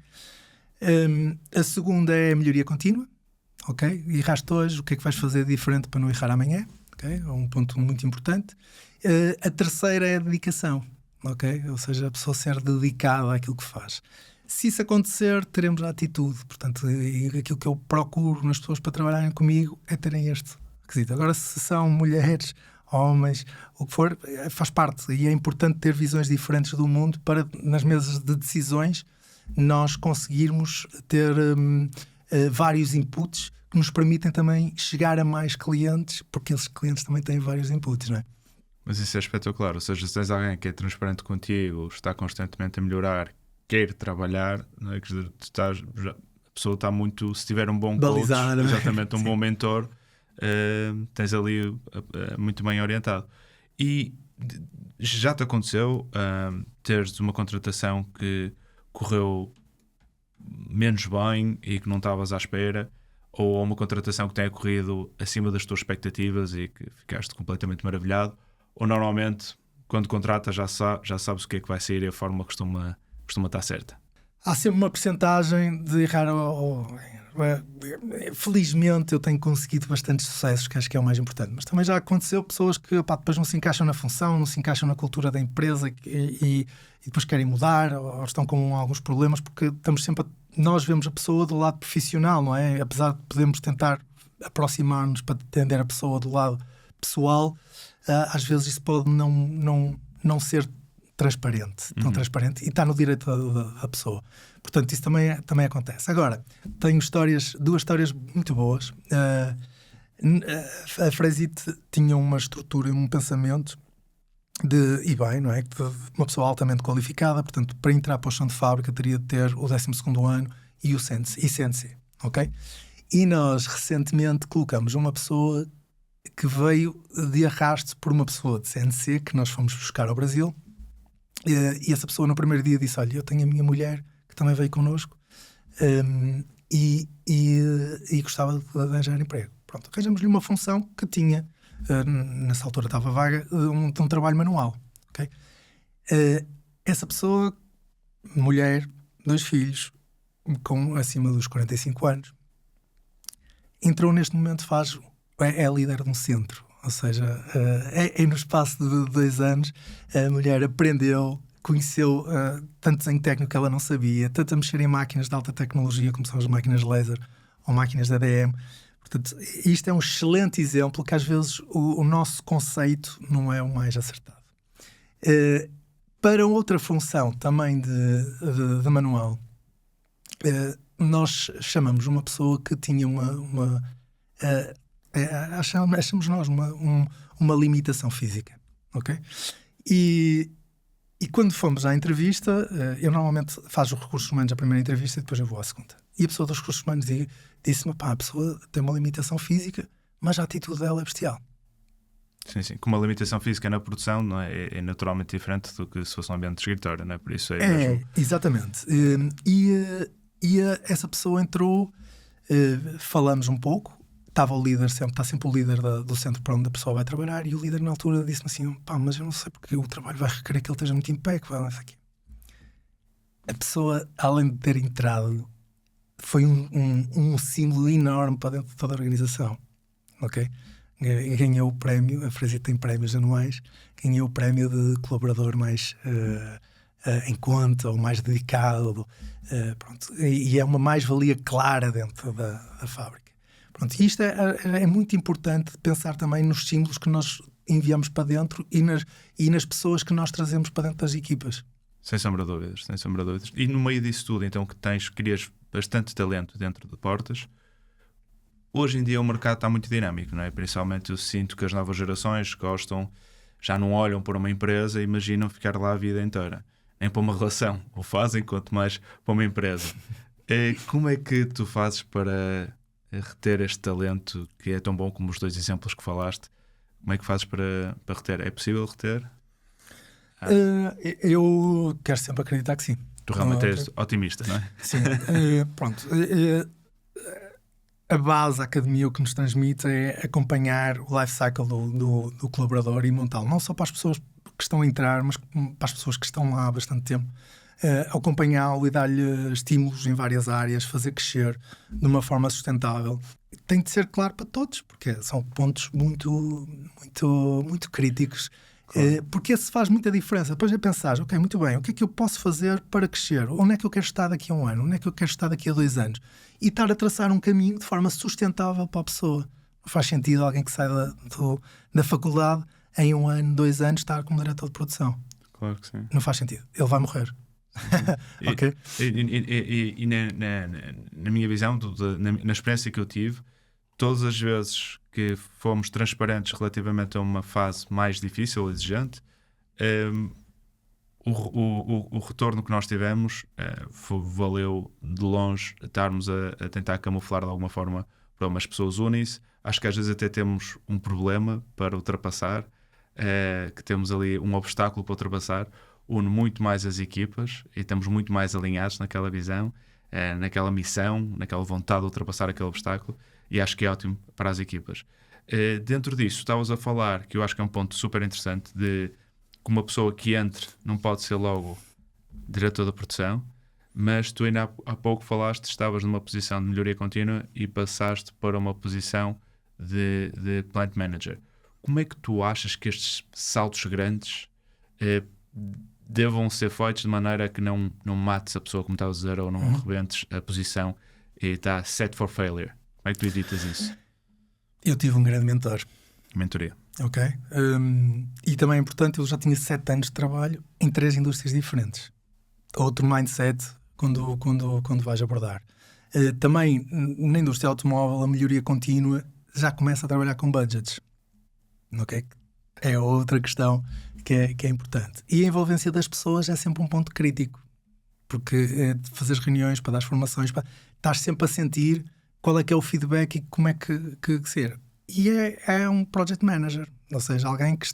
A segunda é a melhoria contínua. Okay? Erraste hoje, o que é que vais fazer diferente para não errar amanhã? Okay? É um ponto muito importante. A terceira é a dedicação. Okay? Ou seja, a pessoa ser dedicada àquilo que faz. Se isso acontecer, teremos a atitude. Portanto, aquilo que eu procuro nas pessoas para trabalharem comigo é terem este requisito. Agora, se são mulheres, homens, o que for, faz parte. E é importante ter visões diferentes do mundo para, nas mesas de decisões, nós conseguirmos ter vários inputs que nos permitem também chegar a mais clientes, porque esses clientes também têm vários inputs, não é? Mas isso é espetacular. Ou seja, se tens alguém que é transparente contigo, está constantemente a melhorar, quer trabalhar, não é? A pessoa está muito, se tiver um bom balizado, coach, exatamente, um bom mentor, tens ali muito bem orientado. E já te aconteceu teres uma contratação que correu menos bem e que não estavas à espera, ou uma contratação que tenha corrido acima das tuas expectativas e que ficaste completamente maravilhado, ou normalmente quando contratas já sabes o que é que vai sair e a forma costuma estar certa? Há sempre uma percentagem de errar. Felizmente eu tenho conseguido bastantes sucessos, que acho que é o mais importante. Mas também já aconteceu pessoas que depois não se encaixam na função, não se encaixam na cultura da empresa e depois querem mudar ou estão com alguns problemas, porque estamos sempre nós vemos a pessoa do lado profissional, não é? Apesar de podermos tentar aproximar-nos para entender a pessoa do lado pessoal, às vezes isso pode não ser transparente, tão transparente, e está no direito da pessoa. Portanto, isso também acontece. Agora, tenho duas histórias muito boas. A Fresite tinha uma estrutura e um pensamento de não é? De uma pessoa altamente qualificada, portanto, para entrar para o chão de fábrica teria de ter o 12º ano e o CNC, ok? E nós recentemente colocamos uma pessoa que veio de arrasto por uma pessoa de CNC que nós fomos buscar ao Brasil, e essa pessoa no primeiro dia disse: olha, eu tenho a minha mulher que também veio connosco, e gostava de arranjar emprego. Pronto, arranjamos-lhe uma função que tinha, nessa altura estava vaga, um trabalho manual, okay? Essa pessoa, mulher, 2 filhos, com acima dos 45 anos, entrou neste momento, é líder de um centro. Ou seja, no espaço de 2 anos, a mulher aprendeu, conheceu tanto desenho técnico que ela não sabia, tanto a mexer em máquinas de alta tecnologia, como são as máquinas laser ou máquinas de ADM. Portanto, isto é um excelente exemplo que às vezes o nosso conceito não é o mais acertado. Para outra função também de manual, nós chamamos uma pessoa que tinha achamos nós uma limitação física, ok? E quando fomos à entrevista, eu normalmente faço os recursos humanos a primeira entrevista e depois eu vou à segunda. E a pessoa dos recursos humanos disse-me: pá, a pessoa tem uma limitação física, mas a atitude dela é bestial. Sim, sim. Com uma limitação física na produção, não é? É naturalmente diferente do que se fosse um ambiente de escritório, não é? Por isso mesmo. Exatamente. Essa pessoa entrou, falamos um pouco, está sempre o líder do centro para onde a pessoa vai trabalhar, e o líder na altura disse-me assim: pá, mas eu não sei porque o trabalho vai requerer que ele esteja muito impecável. A pessoa, além de ter entrado, foi um símbolo enorme para dentro de toda a organização, ok? Ganhou o prémio, a Frasir tem prémios anuais, ganhou o prémio de colaborador mais em conta, ou mais dedicado, pronto, e é uma mais-valia clara dentro da fábrica. Pronto, e isto é muito importante pensar também nos símbolos que nós enviamos para dentro e nas pessoas que nós trazemos para dentro das equipas. Sem sombra de dúvidas, sem sombra de dúvidas. E no meio disso tudo, então, que crias bastante talento dentro de Portas, hoje em dia o mercado está muito dinâmico, não é? Principalmente eu sinto que as novas gerações gostam, já não olham para uma empresa e imaginam ficar lá a vida inteira. Nem para uma relação, ou fazem, quanto mais para uma empresa. Como é que tu fazes para reter este talento que é tão bom como os 2 exemplos que falaste? Como é que fazes para reter? É possível reter? Eu quero sempre acreditar que sim. Tu realmente és otimista, não é? Sim. Pronto. A base, a academia, o que nos transmite é acompanhar o life cycle do colaborador e montá-lo. Não só para as pessoas que estão a entrar, mas para as pessoas que estão lá há bastante tempo. Acompanhá-lo e dar-lhe estímulos em várias áreas, fazer crescer de uma forma sustentável. Tem de ser claro para todos, porque são pontos muito, muito, muito críticos. Claro. Porque esse faz muita diferença. Depois é pensar: ok, muito bem, o que é que eu posso fazer para crescer? Onde é que eu quero estar daqui a 1 ano? Onde é que eu quero estar daqui a 2 anos? E estar a traçar um caminho de forma sustentável para a pessoa. Não faz sentido alguém que sai da faculdade em 1 ano, 2 anos, estar como diretor de produção. Claro que sim. Não faz sentido. Ele vai morrer. Okay. E na minha visão, na experiência que eu tive, todas as vezes que fomos transparentes relativamente a uma fase mais difícil ou exigente, o retorno que nós tivemos valeu de longe estarmos a tentar camuflar de alguma forma para umas pessoas unem-se. Acho que às vezes até temos um problema para ultrapassar, que temos ali um obstáculo para ultrapassar, une muito mais as equipas e estamos muito mais alinhados naquela visão, naquela missão, naquela vontade de ultrapassar aquele obstáculo, e acho que é ótimo para as equipas. Dentro disso, estavas a falar, que eu acho que é um ponto super interessante, de que uma pessoa que entre não pode ser logo diretor da produção, mas tu ainda há pouco falaste, estavas numa posição de melhoria contínua e passaste para uma posição de plant manager. Como é que tu achas que estes saltos grandes devam ser feitos de maneira que não mates a pessoa, como estavas a dizer, ou não rebentes a posição e está set for failure? Como é que tu evitas isso? Eu tive um grande mentor. Mentoria. Ok. E também é importante, eu já tinha 7 anos de trabalho em 3 indústrias diferentes. Outro mindset quando vais abordar. Também na indústria automóvel, a melhoria contínua já começa a trabalhar com budgets. Ok? É outra questão que é importante. E a envolvência das pessoas é sempre um ponto crítico. Porque fazer reuniões, para dar formações, estás sempre a sentir qual é que é o feedback e como é que ser. E é um project manager, ou seja, alguém que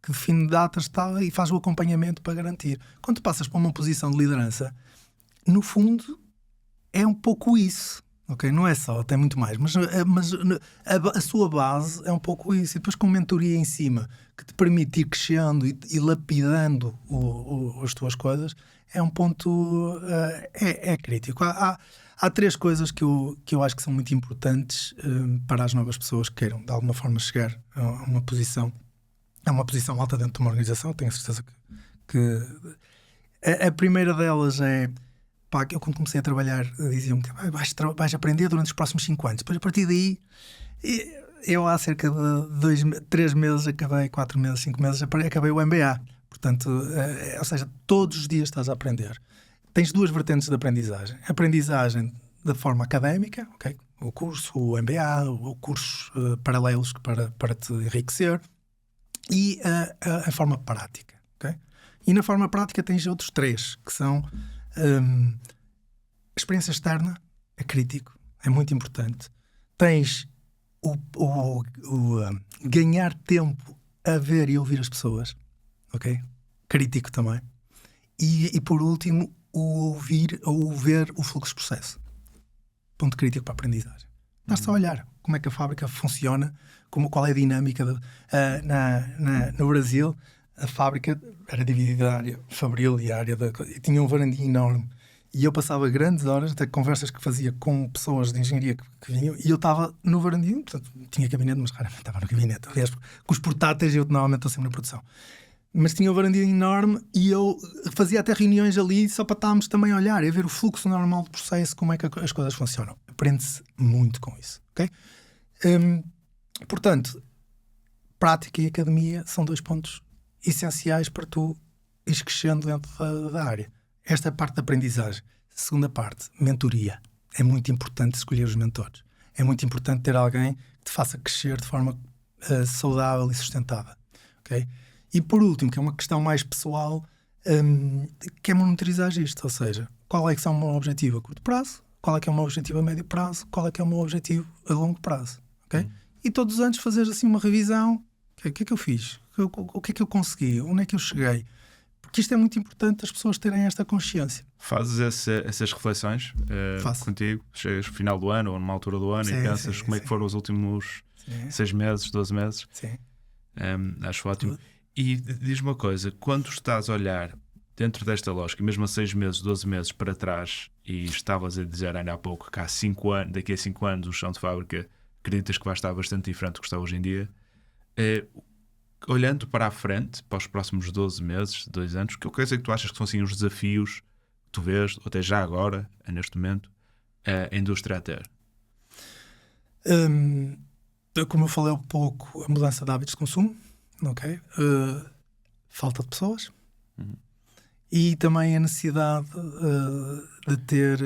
define datas e faz o acompanhamento para garantir. Quando tu passas para uma posição de liderança, no fundo é um pouco isso, ok? Não é só, tem muito mais, mas a sua base é um pouco isso. E depois com mentoria em cima, que te permite ir crescendo e lapidando as tuas coisas, é um ponto, é crítico. Há 3 coisas que eu acho que são muito importantes para as novas pessoas que queiram, de alguma forma, chegar a uma posição alta dentro de uma organização. Tenho certeza que a primeira delas é... eu quando comecei a trabalhar diziam-me que vais aprender durante os próximos 5 anos. Depois, a partir daí, eu há cerca de 3 meses, 4 meses, 5 meses, acabei o MBA. Portanto, ou seja, todos os dias estás a aprender. Tens 2 vertentes de aprendizagem. Aprendizagem da forma académica, okay? O curso, o MBA, ou cursos paralelos para te enriquecer. E a forma prática. Okay? E na forma prática tens outros 3, que são... a experiência externa é crítico, é muito importante. Tens o ganhar tempo a ver e ouvir as pessoas, ok? Crítico também. E por último, o ver o fluxo de processo. Ponto crítico para a aprendizagem. Basta olhar como é que a fábrica funciona, qual é a dinâmica. No Brasil, a fábrica era dividida na área fabril e a área e tinha um varandinho enorme. E eu passava grandes horas, até conversas que fazia com pessoas de engenharia que vinham, e eu estava no varandinho, portanto, tinha gabinete, mas raramente estava no gabinete. Aliás, com os portáteis eu normalmente estou sempre na produção. Mas tinha um varandinho enorme e eu fazia até reuniões ali só para estarmos também a olhar e a ver o fluxo normal do processo, como é que as coisas funcionam. Aprende-se muito com isso, ok? Portanto, prática e academia são 2 pontos essenciais para tu ires crescendo dentro da área. Esta é a parte da aprendizagem. Segunda parte, mentoria. É muito importante escolher os mentores. É muito importante ter alguém que te faça crescer de forma saudável e sustentável. Okay? E por último, que é uma questão mais pessoal, que é monitorizar isto. Ou seja, qual é que são o meu objetivo a curto prazo, qual é que é o meu objetivo a médio prazo, qual é que é o meu objetivo a longo prazo. Okay? E todos os anos fazer assim uma revisão. O que é que eu fiz? O que é que eu consegui? Onde é que eu cheguei? Porque isto é muito importante as pessoas terem esta consciência. Fazes essas reflexões contigo? Chegas no final do ano ou numa altura do ano e pensas como é que foram os últimos 6 meses, 12 meses? Sim. Acho ótimo. E diz-me uma coisa, quando estás a olhar dentro desta lógica, mesmo a 6 meses, 12 meses para trás, e estavas a dizer ainda há pouco que daqui a 5 anos o chão de fábrica acreditas que vai estar bastante diferente do que está hoje em dia, olhando para a frente, para os próximos 12 meses, 2 anos, que coisa é que tu achas que são assim os desafios que tu vês, ou até já agora, neste momento, a indústria a ter? Como eu falei há pouco, a mudança de hábitos de consumo, ok? Falta de pessoas e também a necessidade de ter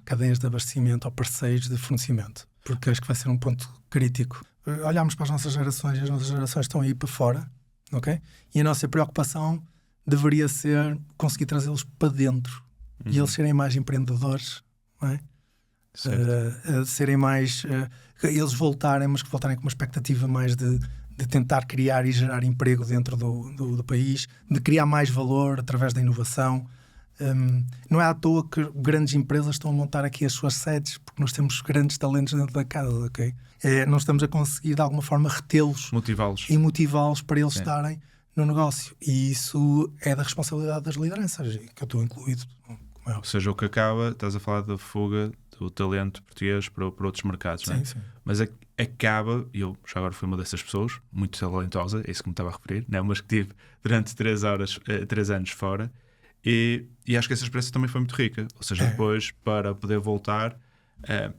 cadeias de abastecimento ou parceiros de fornecimento, porque acho que vai ser um ponto crítico. Olharmos para as nossas gerações e as nossas gerações estão aí para fora, ok? E a nossa preocupação deveria ser conseguir trazê-los para dentro e eles serem mais empreendedores, não é? Serem mais... eles voltarem, mas que voltarem com uma expectativa mais de tentar criar e gerar emprego dentro do país, de criar mais valor através da inovação. Não é à toa que grandes empresas estão a montar aqui as suas sedes, porque nós temos grandes talentos dentro da casa, ok? Nós estamos a conseguir de alguma forma retê-los e motivá-los para eles estarem no negócio, e isso é da responsabilidade das lideranças, que eu estou incluído. Ou seja, o que acaba, estás a falar da fuga do talento português para outros mercados, sim, não é? Sim. Mas acaba, eu já agora fui uma dessas pessoas, muito talentosa, é isso que me estava a referir, não? Mas que tive durante 3 anos fora, e acho que essa experiência também foi muito rica. Ou seja, depois, para poder voltar,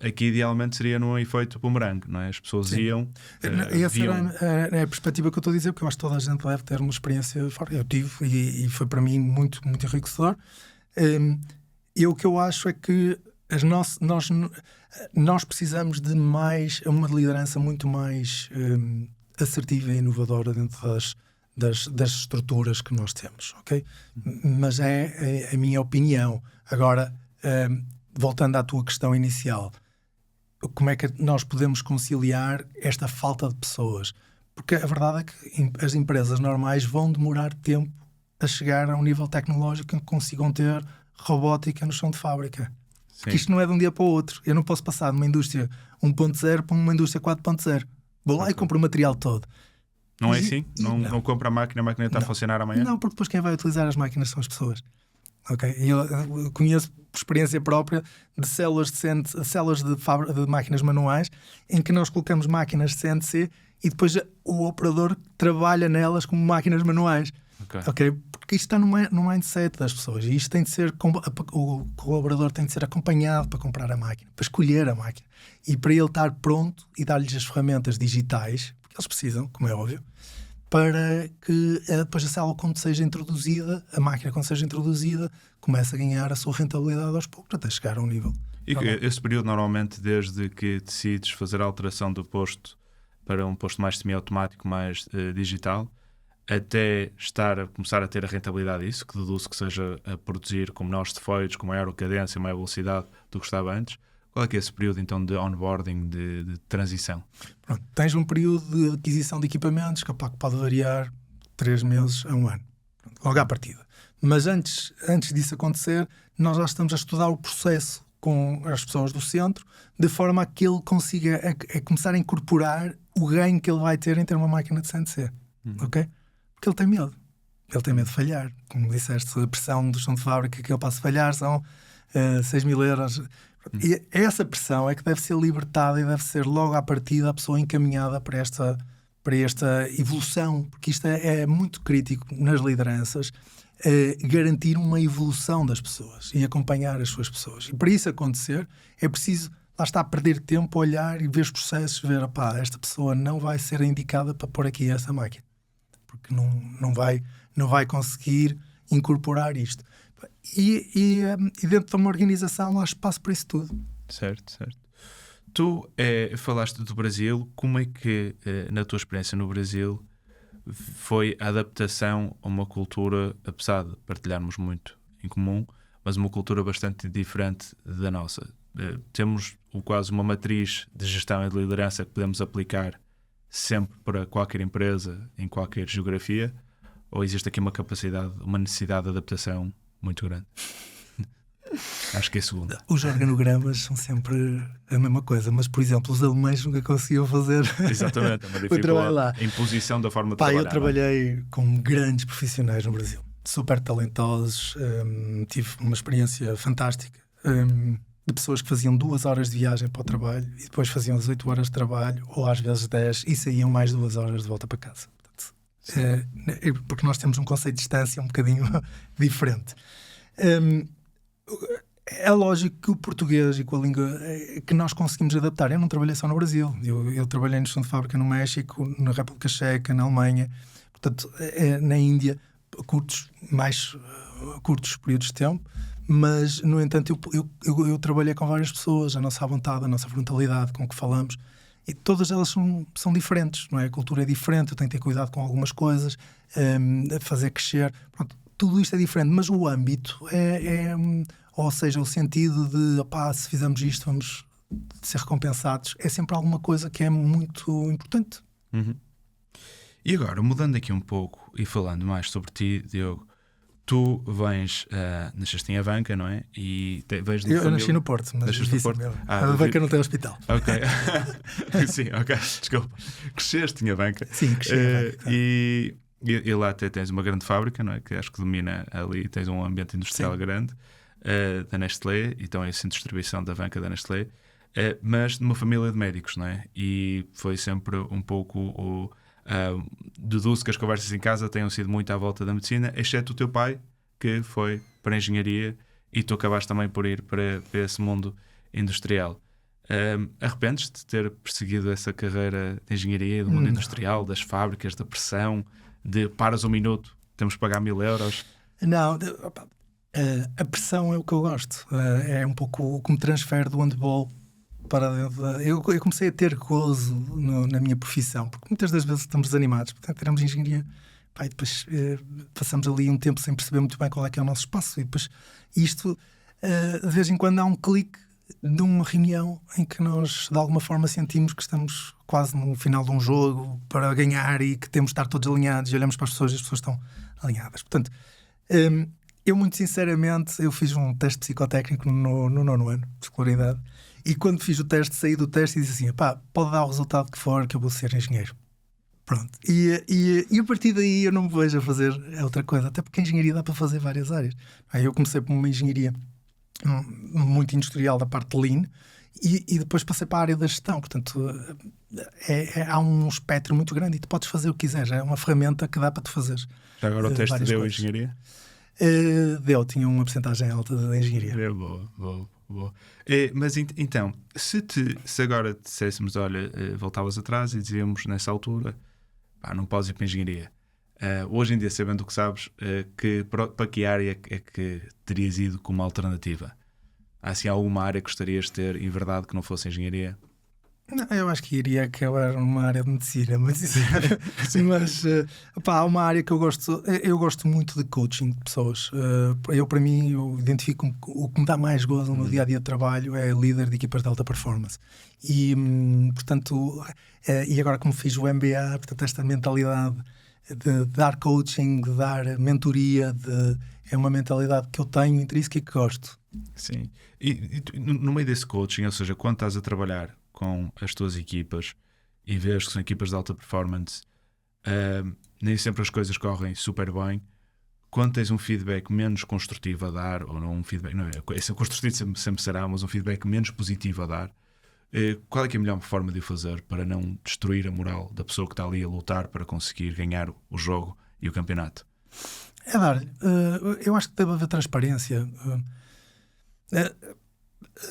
aqui idealmente seria num efeito bumerangue, não é? As pessoas iam... Essa é a perspectiva que eu estou a dizer, porque eu acho que toda a gente deve ter uma experiência fora. Eu tive, e foi para mim muito, muito enriquecedor. E o que eu acho é que nós precisamos de uma liderança muito mais assertiva e inovadora dentro das estruturas que nós temos, ok? Mas é a minha opinião. Agora, voltando à tua questão inicial, como é que nós podemos conciliar esta falta de pessoas? Porque a verdade é que as empresas normais vão demorar tempo a chegar a um nível tecnológico em que consigam ter robótica no chão de fábrica. Porque isto não é de um dia para o outro. Eu não posso passar de uma indústria 1.0 para uma indústria 4.0. Vou lá e compro o material todo. Não é assim? Não compra a máquina está a funcionar amanhã? Não, porque depois quem vai utilizar as máquinas são as pessoas. Okay? Eu conheço por experiência própria de células de máquinas manuais em que nós colocamos máquinas CNC e depois o operador trabalha nelas como máquinas manuais. Okay? Porque isto está no mindset das pessoas e isto tem de ser, o colaborador tem de ser acompanhado para comprar a máquina, para escolher a máquina e para ele estar pronto e dar-lhes as ferramentas digitais, porque eles precisam, como é óbvio, para que depois a célula, quando seja introduzida, a máquina, quando seja introduzida, comece a ganhar a sua rentabilidade aos poucos, até chegar a um nível. E esse período, normalmente, desde que decides fazer a alteração do posto para um posto mais semiautomático, mais digital, até começar a ter a rentabilidade disso, que deduzo que seja a produzir com menores defeitos, com maior cadência, maior velocidade do que estava antes. Qual é que é esse período, então, de onboarding, de transição? Pronto, tens um período de aquisição de equipamentos que pode variar 3 meses a 1 ano. Pronto, logo à partida. Mas antes disso acontecer, nós já estamos a estudar o processo com as pessoas do centro, de forma a que ele consiga começar a incorporar o ganho que ele vai ter em ter uma máquina de CNC. Ok? Porque ele tem medo. Ele tem medo de falhar. Como disseste, a pressão do chão de fábrica que ele passa a falhar são 6.000 euros. E essa pressão é que deve ser libertada e deve ser logo à partida a pessoa encaminhada para esta evolução, porque isto é muito crítico nas lideranças, garantir uma evolução das pessoas e acompanhar as suas pessoas. E para isso acontecer é preciso, lá está, perder tempo, olhar e ver os processos, ver, esta pessoa não vai ser indicada para pôr aqui essa máquina, porque não vai conseguir incorporar isto. E dentro de uma organização há espaço para isso tudo. Certo. Tu falaste do Brasil. Como é que, na tua experiência no Brasil, foi a adaptação a uma cultura, apesar de partilharmos muito em comum, mas uma cultura bastante diferente da nossa? Temos quase uma matriz de gestão e de liderança que podemos aplicar sempre para qualquer empresa, em qualquer geografia, ou existe aqui uma necessidade de adaptação muito grande? Acho que é a segunda. Os organogramas são sempre a mesma coisa, mas, por exemplo, os alemães nunca conseguiam fazer. Exatamente, é uma dificuldade. A imposição da forma de trabalhar. Eu trabalhei com grandes profissionais no Brasil, super talentosos, tive uma experiência fantástica, de pessoas que faziam 2 horas de viagem para o trabalho e depois faziam as 8 horas de trabalho, ou às vezes 10, e saíam mais 2 horas de volta para casa. Porque nós temos um conceito de distância um bocadinho diferente. É lógico que o português e com a língua que nós conseguimos adaptar. Eu não trabalhei só no Brasil, eu trabalhei no chão de fábrica no México, na República Checa, na Alemanha, portanto, na Índia, curtos períodos de tempo, mas, no entanto, eu trabalhei com várias pessoas, a nossa vontade, a nossa frontalidade, com o que falamos, e todas elas são diferentes, não é? A cultura é diferente, eu tenho que ter cuidado com algumas coisas, fazer crescer, pronto, tudo isto é diferente, mas o âmbito ou seja, o sentido de, se fizermos isto vamos ser recompensados, é sempre alguma coisa que é muito importante. E agora, mudando aqui um pouco e falando mais sobre ti, Diogo, tu nasceste em Avanca, não é? E eu nasci no Porto, mas a Avanca não tem hospital. Ok. Sim, ok. Desculpa. Cresceste em Avanca. Sim, cresci em Avanca. E lá até tens uma grande fábrica, não é? Que acho que domina ali, tens um ambiente industrial grande, da Nestlé, então é essa distribuição da Avanca da Nestlé, mas de uma família de médicos, não é? E foi sempre um pouco deduzo que as conversas em casa tenham sido muito à volta da medicina, exceto o teu pai, que foi para a engenharia, e tu acabaste também por ir para esse mundo industrial. Arrependes-te de ter perseguido essa carreira de engenharia, do mundo industrial, das fábricas, da pressão, de paras um minuto, temos que pagar 1.000 euros? Não, a pressão é o que eu gosto, é um pouco o que me transfere do handball para eu comecei a ter gozo na minha profissão, porque muitas das vezes estamos desanimados, portanto, tiramos engenharia, e depois passamos ali um tempo sem perceber muito bem qual é que é o nosso espaço, e depois isto, de vez em quando há um clique de uma reunião em que nós, de alguma forma, sentimos que estamos quase no final de um jogo para ganhar e que temos de estar todos alinhados e olhamos para as pessoas e as pessoas estão alinhadas. Portanto, eu muito sinceramente, eu fiz um teste psicotécnico no 9º ano de escolaridade e quando fiz o teste, saí do teste e disse assim, pode dar o resultado que for que eu vou ser engenheiro. Pronto. E a partir daí eu não me vejo a fazer outra coisa, até porque a engenharia dá para fazer várias áreas. Eu comecei por uma engenharia muito industrial da parte de Lean e depois passei para a área da gestão. Portanto, há um espectro muito grande e tu podes fazer o que quiseres. É uma ferramenta que dá para tu fazer. Já agora o teste deu engenharia? Tinha uma porcentagem alta de engenharia. Boa. Mas então, se agora disséssemos, olha, voltavas atrás e dizíamos nessa altura, não podes ir para a engenharia. Hoje em dia, sabendo o que sabes, para que área é que terias ido como alternativa? Há assim alguma área que gostarias de ter, em verdade, que não fosse engenharia? Não, eu acho que iria acabar numa área de medicina, mas há uma área que eu gosto muito de coaching de pessoas. Para mim, eu identifico o que me dá mais gozo no meu dia-a-dia de trabalho é líder de equipas de alta performance. E, portanto, e agora como fiz o MBA, portanto, esta mentalidade de dar coaching, de dar mentoria, é uma mentalidade que eu tenho intrínseca e que gosto. Sim. E no meio desse coaching, ou seja, quando estás a trabalhar com as tuas equipas e vês que são equipas de alta performance, nem sempre as coisas correm super bem. Quando tens um feedback menos construtivo a dar, ou não um feedback, não é, esse construtivo sempre será, mas um feedback menos positivo a dar, qual é que é a melhor forma de o fazer para não destruir a moral da pessoa que está ali a lutar para conseguir ganhar o jogo e o campeonato? É dar, eu acho que deve haver transparência.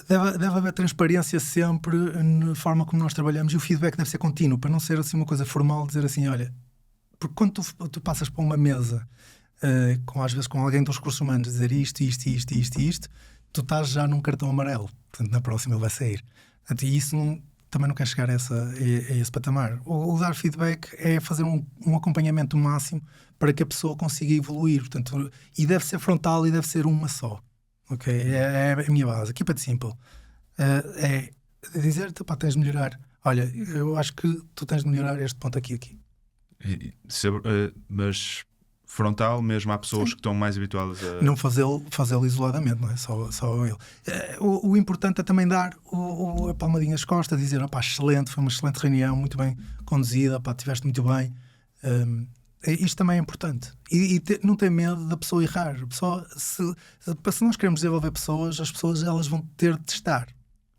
Deve haver transparência sempre na forma como nós trabalhamos e o feedback deve ser contínuo, para não ser assim uma coisa formal, dizer assim, olha, porque quando tu passas para uma mesa às vezes com alguém dos recursos humanos dizer isto, tu estás já num cartão amarelo, portanto na próxima ele vai sair. Portanto, e isso também não quer chegar a esse patamar. O dar feedback é fazer um acompanhamento máximo para que a pessoa consiga evoluir, portanto, e deve ser frontal e deve ser uma só. Ok, é a minha base. Keep it simple. É dizer-te, tens de melhorar. Olha, eu acho que tu tens de melhorar este ponto aqui. Mas frontal, mesmo há pessoas Sim. que estão mais habituadas a... Não fazê-lo isoladamente, não é? Só ele. O importante é também dar a palmadinha às costas, dizer, excelente, foi uma excelente reunião, muito bem conduzida, estiveste muito bem. Isto também é importante. E não ter medo da pessoa errar. Se nós queremos desenvolver pessoas, as pessoas elas vão ter de testar.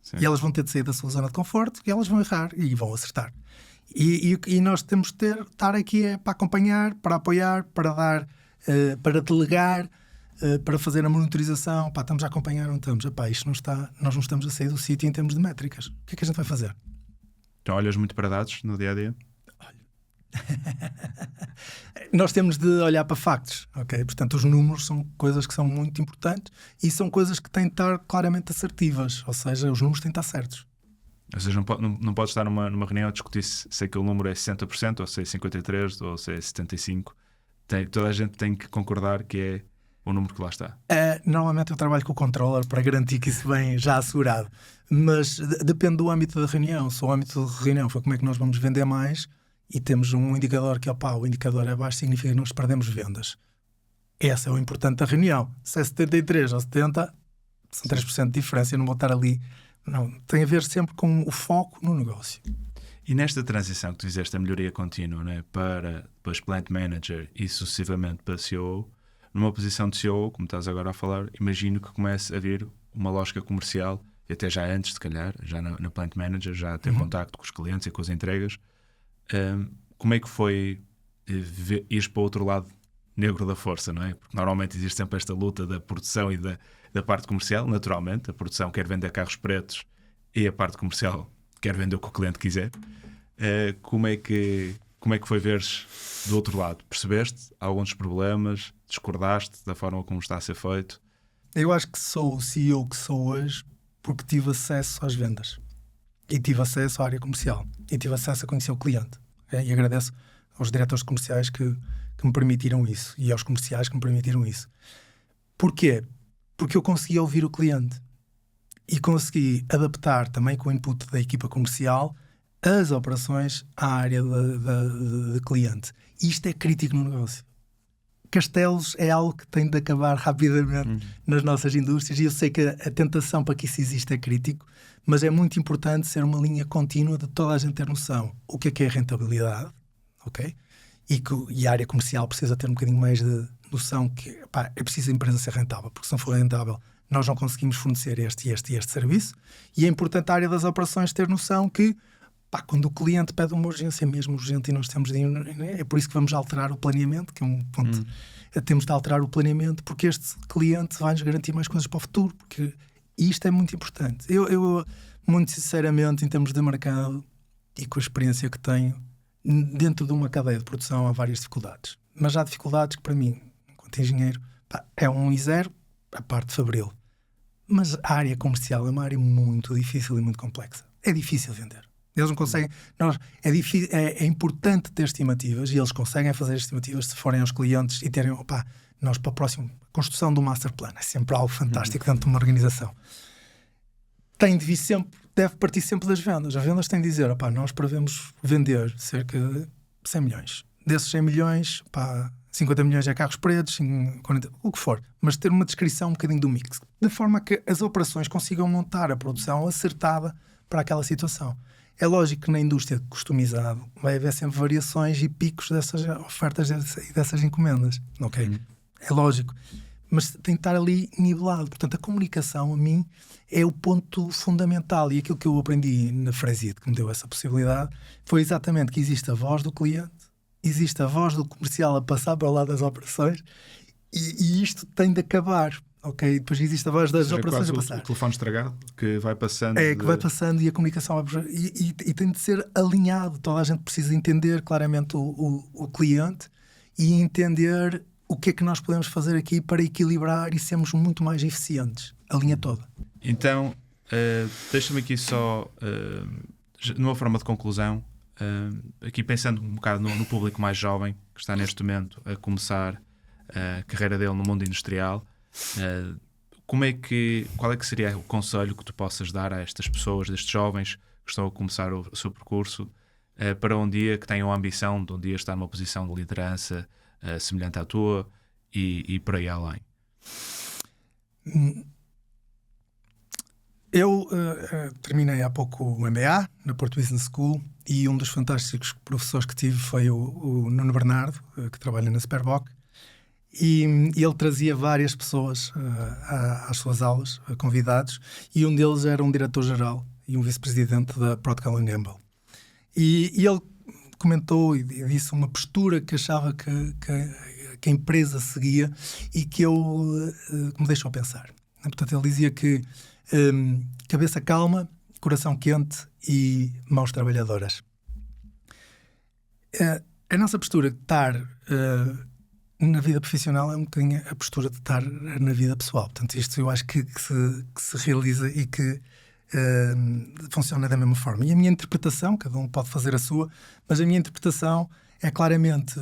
Sim. E elas vão ter de sair da sua zona de conforto e elas vão errar e vão acertar. E nós temos de estar aqui para acompanhar, para apoiar, para dar, para delegar, para fazer a monitorização. Estamos a acompanhar ou não estamos? Isto não está, nós não estamos a sair do sítio em termos de métricas. O que é que a gente vai fazer? Então olhas muito para dados no dia-a-dia? Nós temos de olhar para factos, ok? Portanto, os números são coisas que são muito importantes e são coisas que têm de estar claramente assertivas, ou seja, os números têm de estar certos. Ou seja, não podes estar numa reunião a discutir se aquele número é 60%, ou se é 53%, ou se é 75%. Toda a gente tem que concordar que é o número que lá está. Normalmente eu trabalho com o controller para garantir que isso vem já assegurado, mas depende do âmbito da reunião. Se o âmbito da reunião for como é que nós vamos vender mais e temos um indicador que o indicador é baixo, significa que nós perdemos vendas. Esse é o importante da reunião. Se é 73 ou 70, são 3% de diferença, eu não vou estar ali. Não, tem a ver sempre com o foco no negócio. E nesta transição que tu fizeste, a melhoria contínua, né, para depois Plant Manager e sucessivamente para CEO, numa posição de CEO, como estás agora a falar, imagino que comece a vir uma lógica comercial, e até já antes, se calhar, já na Plant Manager, já a ter contacto com os clientes e com as entregas. Como é que foi ir para o outro lado negro da força, não é? Porque normalmente existe sempre esta luta da produção e da parte comercial, naturalmente. A produção quer vender carros pretos e a parte comercial quer vender o que o cliente quiser. Como é que foi veres do outro lado? Percebeste alguns problemas? Discordaste da forma como está a ser feito? Eu acho que sou o CEO que sou hoje porque tive acesso às vendas e tive acesso à área comercial e tive acesso a conhecer o cliente. E agradeço aos diretores comerciais que me permitiram isso e aos comerciais que me permitiram isso. Porquê? Porque eu conseguia ouvir o cliente e consegui adaptar também com o input da equipa comercial as operações à área de cliente. E isto é crítico no negócio. Castelos é algo que tem de acabar rapidamente nas nossas indústrias, e eu sei que a tentação para que isso exista é crítico, mas é muito importante ser uma linha contínua de toda a gente ter noção o que é rentabilidade, ok? E a área comercial precisa ter um bocadinho mais de noção que é preciso a empresa ser rentável, porque se não for rentável nós não conseguimos fornecer este serviço. E é importante a área das operações ter noção que quando o cliente pede uma urgência mesmo urgente e nós temos de ir, é por isso que vamos alterar o planeamento, que é um ponto. Temos de alterar o planeamento porque este cliente vai nos garantir mais coisas para o futuro, porque isto é muito importante. Eu muito sinceramente, em termos de mercado e com a experiência que tenho, dentro de uma cadeia de produção há várias dificuldades, mas há dificuldades que para mim, enquanto engenheiro, é 1 e 0 a parte fabril, mas a área comercial é uma área muito difícil e muito complexa. É difícil vender. Eles não conseguem. É importante ter estimativas, e eles conseguem fazer estimativas se forem aos clientes e terem, nós para a próxima construção do master plan. É sempre algo fantástico dentro de uma organização. Deve partir sempre das vendas. As vendas têm de dizer, nós prevemos vender cerca de 100 milhões. Desses 100 milhões, 50 milhões é carros pretos, 40, o que for. Mas ter uma descrição um bocadinho do mix, de forma que as operações consigam montar a produção acertada para aquela situação. É lógico que na indústria customizado vai haver sempre variações e picos dessas ofertas e dessas encomendas, ok? É lógico. Mas tem de estar ali nivelado. Portanto, a comunicação, a mim, é o ponto fundamental. E aquilo que eu aprendi na Fresit, que me deu essa possibilidade, foi exatamente que existe a voz do cliente, existe a voz do comercial a passar para o lado das operações, e isto tem de acabar. Ok, depois existe a voz das operações a passar. O telefone estragado que vai passando. Que vai passando e a comunicação vai... e tem de ser alinhado. Toda a gente precisa entender claramente o cliente e entender o que é que nós podemos fazer aqui para equilibrar e sermos muito mais eficientes. A linha toda. Então, deixa-me aqui só, numa forma de conclusão, aqui pensando um bocado no público mais jovem que está neste momento a começar a carreira dele no mundo industrial. Qual é que seria o conselho que tu possas dar a estas pessoas, destes jovens que estão a começar o seu percurso, para um dia que tenham a ambição de um dia estar numa posição de liderança semelhante à tua e por aí além? Eu terminei há pouco o MBA na Porto Business School, e um dos fantásticos professores que tive foi o Nuno Bernardo, que trabalha na Superboc. E ele trazia várias pessoas às suas aulas, convidados, e um deles era um diretor-geral e um vice-presidente da Procter & Gamble. E ele comentou e disse uma postura que achava que a empresa seguia e que me deixou pensar. Portanto, ele dizia que cabeça calma, coração quente e mãos trabalhadoras. A nossa postura de estar... na vida profissional é um bocadinho a postura de estar na vida pessoal. Portanto, isto eu acho que se realiza e que funciona da mesma forma. E a minha interpretação, cada um pode fazer a sua, mas a minha interpretação é claramente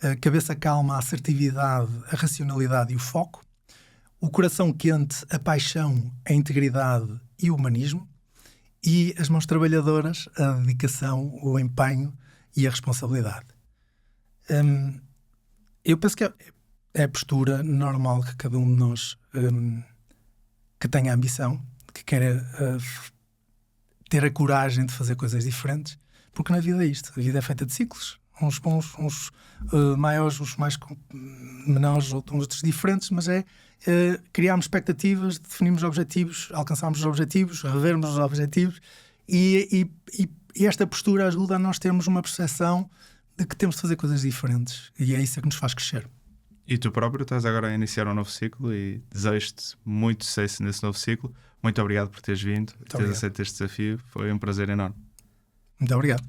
a cabeça calma, a assertividade, a racionalidade e o foco, o coração quente, a paixão, a integridade e o humanismo, e as mãos trabalhadoras, a dedicação, o empenho e a responsabilidade. Eu penso que é a postura normal que cada um de nós que tenha a ambição, que queira ter a coragem de fazer coisas diferentes, porque na vida é isto. A vida é feita de ciclos. Uns bons, uns maiores, uns mais menores, outros diferentes, mas é criarmos expectativas, definirmos objetivos, alcançarmos os objetivos, revermos os objetivos, e esta postura ajuda a nós termos uma percepção de que temos de fazer coisas diferentes, e é isso que nos faz crescer. E tu próprio estás agora a iniciar um novo ciclo e desejo-te muito sucesso nesse novo ciclo. Muito obrigado por teres vindo, teres aceito este desafio. Foi um prazer enorme. Muito obrigado.